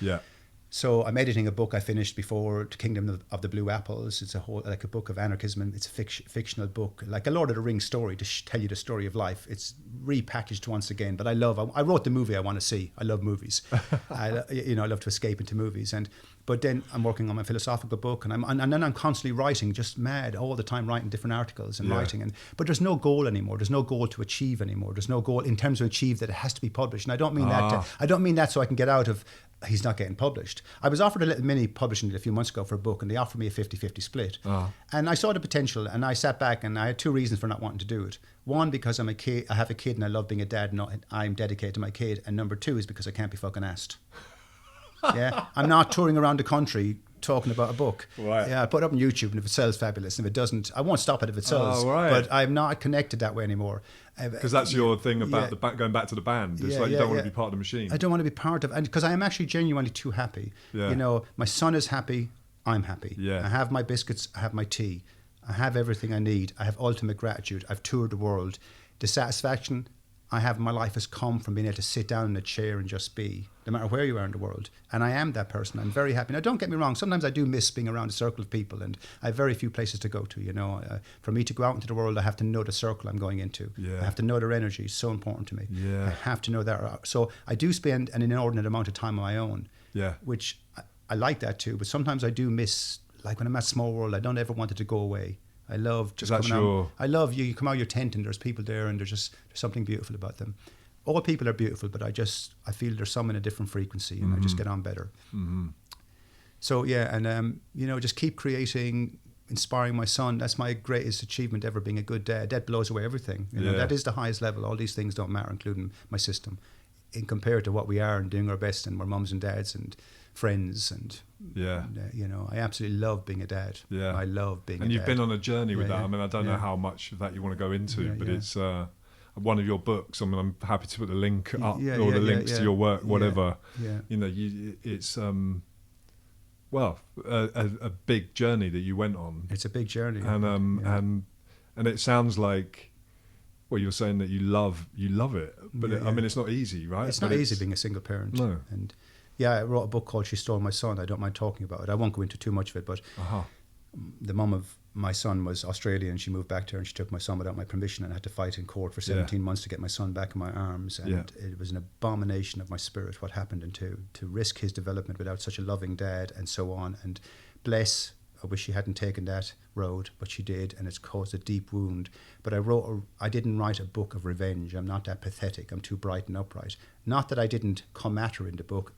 So I'm editing a book I finished before, Kingdom of the Blue Apples. It's a book of anarchism, and it's a fictional book, like a Lord of the Rings story, to tell you the story of life. It's repackaged once again, but I wrote the movie I want to see. I love movies. I love to escape into movies. But then I'm working on my philosophical book, and then I'm constantly writing, just mad all the time, writing different articles and writing. But there's no goal anymore. There's no goal to achieve anymore. There's no goal in terms of achieve that it has to be published. And I don't mean that so I can get out of he's not getting published. I was offered a little mini publishing deal a few months ago for a book, and they offered me a 50-50 split. And I saw the potential, and I sat back, and I had 2 reasons for not wanting to do it. One, because I'm a kid, I have a kid, and I love being a dad, and I'm dedicated to my kid. And number 2 is because I can't be fucking asked. I'm not touring around the country talking about a book. I put it up on YouTube, and if it sells, fabulous. And if it doesn't, I won't stop it if it sells. But I'm not connected that way anymore. Because that's your thing about going back to the band. It's like you don't want to be part of the machine. I don't want to be part of, and because I am actually genuinely too happy. You know, my son is happy. I'm happy. I have my biscuits. I have my tea. I have everything I need. I have ultimate gratitude. I've toured the world. The satisfaction I have in my life has come from being able to sit down in a chair and just be, no matter where you are in the world. And I am that person. I'm very happy. Now, don't get me wrong. Sometimes I do miss being around a circle of people, and I have very few places to go to, you know. For me to go out into the world, I have to know the circle I'm going into. I have to know their energy. It's so important to me. I have to know that. So I do spend an inordinate amount of time on my own, which I like that too. But sometimes I do miss, like when I'm at Small World, I don't ever want it to go away. I love just coming out. I love you come out of your tent and there's people there, and there's something beautiful about them. All people are beautiful, but I feel there's some in a different frequency, and I just get on better. So and just keep creating, inspiring my son. That's my greatest achievement ever, being a good dad. That blows away everything. You know, that is the highest level. All these things don't matter, including my system, in compared to what we are and doing our best, and we're mums and dads and friends, and I absolutely love being a dad. I love being a dad. And you've been on a journey with that. I mean, I don't know how much of that you want to go into, but it's one of your books. I mean, I'm happy to put the link up, Yeah, or the yeah, links to yeah. your work, whatever. Yeah. You know, it's a big journey that you went on. It's a big journey. And it sounds like, well, you're saying that you love it, but I mean, it's not easy, right? It's not easy being a single parent. No. And I wrote a book called She Stole My Son. I don't mind talking about it. I won't go into too much of it, but the mum of my son was Australian. She moved back to her and she took my son without my permission, and I had to fight in court for 17 months to get my son back in my arms. And it was an abomination of my spirit what happened, and to risk his development without such a loving dad and so on. And bless, I wish she hadn't taken that road, but she did, and it's caused a deep wound. But I didn't write a book of revenge. I'm not that pathetic. I'm too bright and upright. Not that I didn't come at her in the book.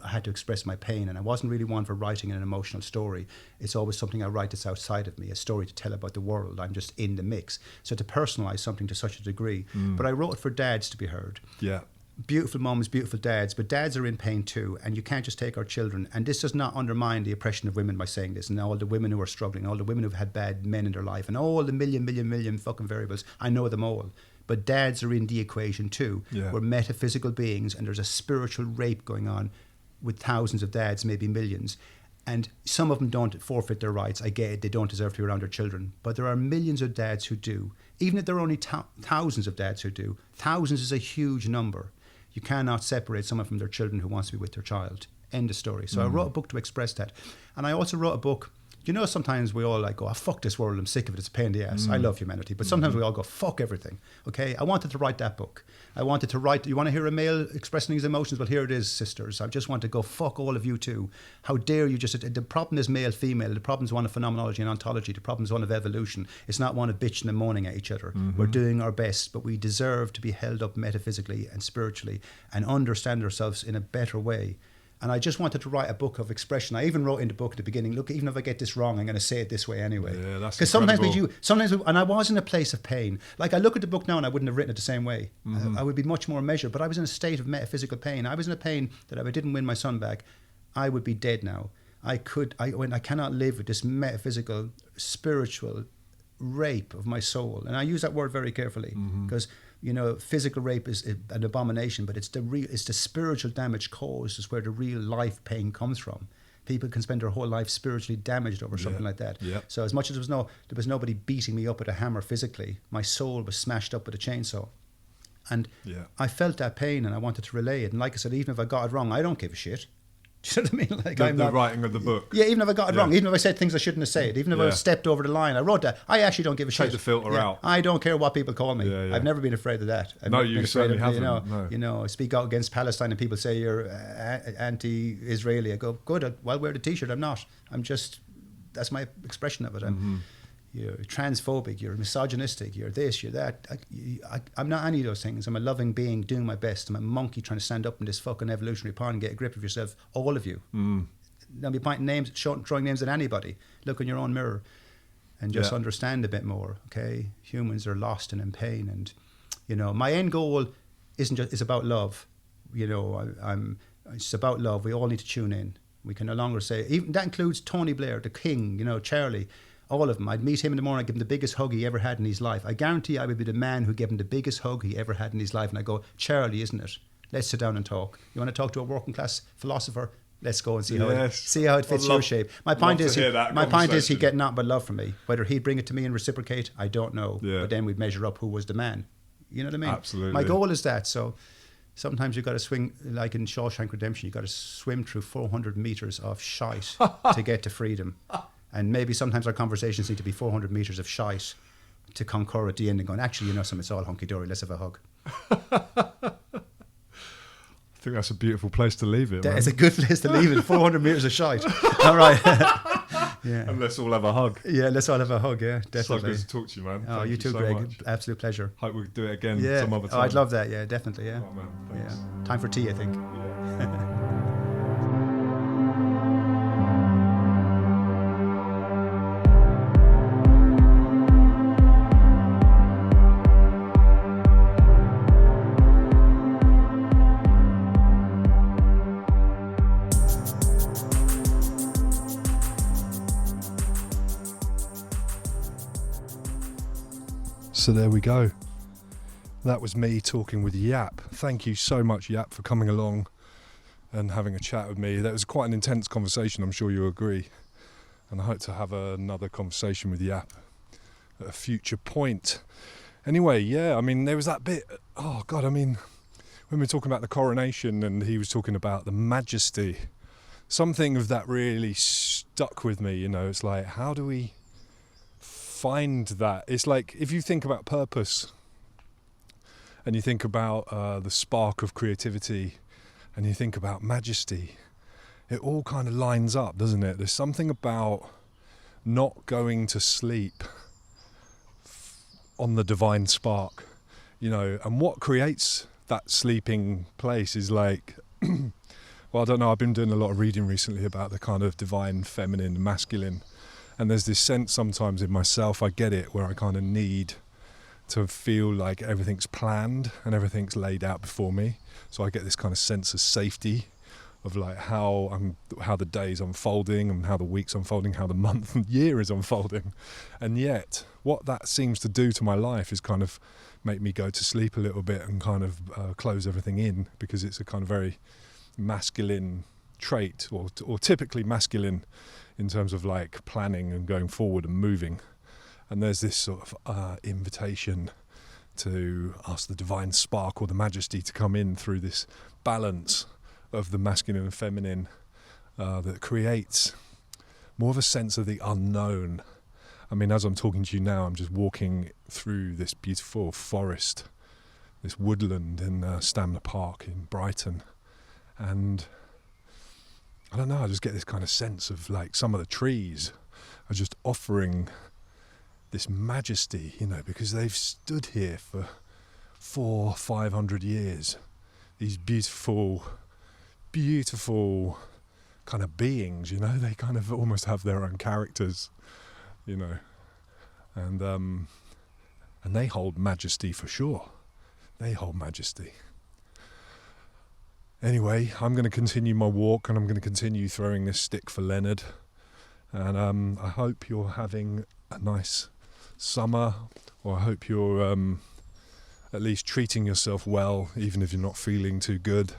I had to express my pain, and I wasn't really one for writing an emotional story. It's always something I write that's outside of me, a story to tell about the world. I'm just in the mix. So to personalize something to such a degree. But I wrote it for dads to be heard. Yeah. Beautiful mums, beautiful dads, but dads are in pain too, and you can't just take our children. And this does not undermine the oppression of women by saying this, and all the women who are struggling, all the women who've had bad men in their life, and all the million fucking variables. I know them all. But dads are in the equation too. Yeah. We're metaphysical beings, and there's a spiritual rape going on with thousands of dads, maybe millions. And some of them don't forfeit their rights. I get it, they don't deserve to be around their children. But there are millions of dads who do. Even if there are only thousands of dads who do, thousands is a huge number. You cannot separate someone from their children who wants to be with their child. End of story. So I wrote a book to express that. And I also wrote a book, you know, sometimes we all like go, fuck this world, I'm sick of it, it's a pain in the ass. I love humanity. But sometimes we all go, fuck everything. Okay? I wanted to write that book. I wanted to write, you want to hear a male expressing his emotions? Well, here it is, sisters. I just want to go, fuck all of you too. How dare you just, the problem is male, female. The problem is one of phenomenology and ontology. The problem is one of evolution. It's not one of bitching and moaning at each other. We're doing our best, but we deserve to be held up metaphysically and spiritually and understand ourselves in a better way. And I just wanted to write a book of expression. I even wrote in the book at the beginning, look, even if I get this wrong, I'm going to say it this way anyway. Yeah, that's because and I was in a place of pain. Like I look at the book now and I wouldn't have written it the same way. I would be much more measured, but I was in a state of metaphysical pain. I was in a pain that if I didn't win my son back, I would be dead now. I cannot live with this metaphysical, spiritual rape of my soul. And I use that word very carefully because you know, physical rape is an abomination, but it's the spiritual damage caused is where the real life pain comes from. People can spend their whole life spiritually damaged over something like that. Yeah. So as much as there was nobody beating me up with a hammer physically, my soul was smashed up with a chainsaw. And I felt that pain and I wanted to relay it. And like I said, even if I got it wrong, I don't give a shit. Do you know what I mean? Like the writing of the book. Yeah, even if I got it wrong, even if I said things I shouldn't have said, even if I stepped over the line, I wrote that. I actually don't give a shit. Take the filter out. I don't care what people call me. I've never been afraid of that. No, you certainly haven't. You know, I speak out against Palestine and people say you're anti-Israeli. I go, good, well, wear the T-shirt. I'm not. I'm just, that's my expression of it. You're transphobic, you're misogynistic, you're this, you're that. I'm not any of those things. I'm a loving being doing my best. I'm a monkey trying to stand up in this fucking evolutionary pond and get a grip of yourself, all of you. Don't be pointing names, throwing names at anybody. Look in your own mirror and just understand a bit more, okay? Humans are lost and in pain. And, you know, my end goal is about love. You know, it's about love. We all need to tune in. We can no longer say, even that includes Tony Blair, the King, you know, Charlie, all of them. I'd meet him in the morning, I'd give him the biggest hug he ever had in his life. I guarantee I would be the man who gave him the biggest hug he ever had in his life. And I go, Charlie, isn't it? Let's sit down and talk. You want to talk to a working class philosopher? Let's go and see how it fits your shape. My point is he'd get nothing but love from me. Whether he'd bring it to me and reciprocate, I don't know. But then we'd measure up who was the man. You know what I mean? Absolutely. My goal is that. So sometimes you've got to swing, like in Shawshank Redemption, you've got to swim through 400 meters of shite to get to freedom. And maybe sometimes our conversations need to be 400 meters of shite to concur at the end and going, actually, you know something, it's all hunky-dory, let's have a hug. I think that's a beautiful place to leave it. It's a good place to leave it, 400 meters of shite. All right. And let's all have a hug. Yeah, let's all have a hug, yeah, definitely. It's so good to talk to you, man. Oh, you too, so Greg. much. Absolute pleasure. Hope we do it again some other time. Oh, I'd love that, yeah, definitely, yeah. Oh, man, thanks. Yeah. Time for tea, I think. Yeah. So there we go. that was me talking with YAP. Thank you so much, YAP, for coming along and having a chat with me. That was quite an intense conversation, I'm sure you agree. And I hope to have another conversation with YAP at a future point. Anyway, yeah, I mean, there was that bit, when we were talking about the coronation and he was talking about the majesty, something of that really stuck with me, it's like, how do we find that? It's like, if you think about purpose and you think about the spark of creativity and you think about majesty, it all kind of lines up, doesn't it? There's something about not going to sleep on the divine spark, and what creates that sleeping place is like, well, I don't know, I've been doing a lot of reading recently about the kind of divine feminine, masculine, and there's this sense sometimes in myself, I get it, where I kind of need to feel like everything's planned and everything's laid out before me. So I get this kind of sense of safety of like how the day's unfolding and how the week's unfolding, how the month and year is unfolding. And yet what that seems to do to my life is kind of make me go to sleep a little bit and kind of close everything in, because it's a kind of very masculine trait, or typically masculine in terms of like planning and going forward and moving. And there's this sort of invitation to ask the divine spark or the majesty to come in through this balance of the masculine and feminine that creates more of a sense of the unknown. I mean, as I'm talking to you now, I'm just walking through this beautiful forest, this woodland in Stamner Park in Brighton. And I don't know, I just get this kind of sense of like some of the trees are just offering this majesty, because they've stood here for 400-500 years. These beautiful kind of beings, they kind of almost have their own characters, and they hold majesty for sure. They hold majesty. Anyway, I'm going to continue my walk and I'm going to continue throwing this stick for Leonard. And I hope you're having a nice summer, or I hope you're at least treating yourself well, even if you're not feeling too good.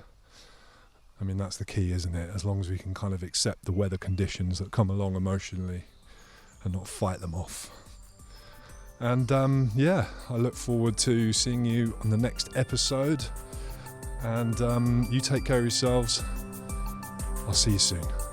I mean, that's the key, isn't it? As long as we can kind of accept the weather conditions that come along emotionally and not fight them off. And I look forward to seeing you on the next episode. And you take care of yourselves. I'll see you soon.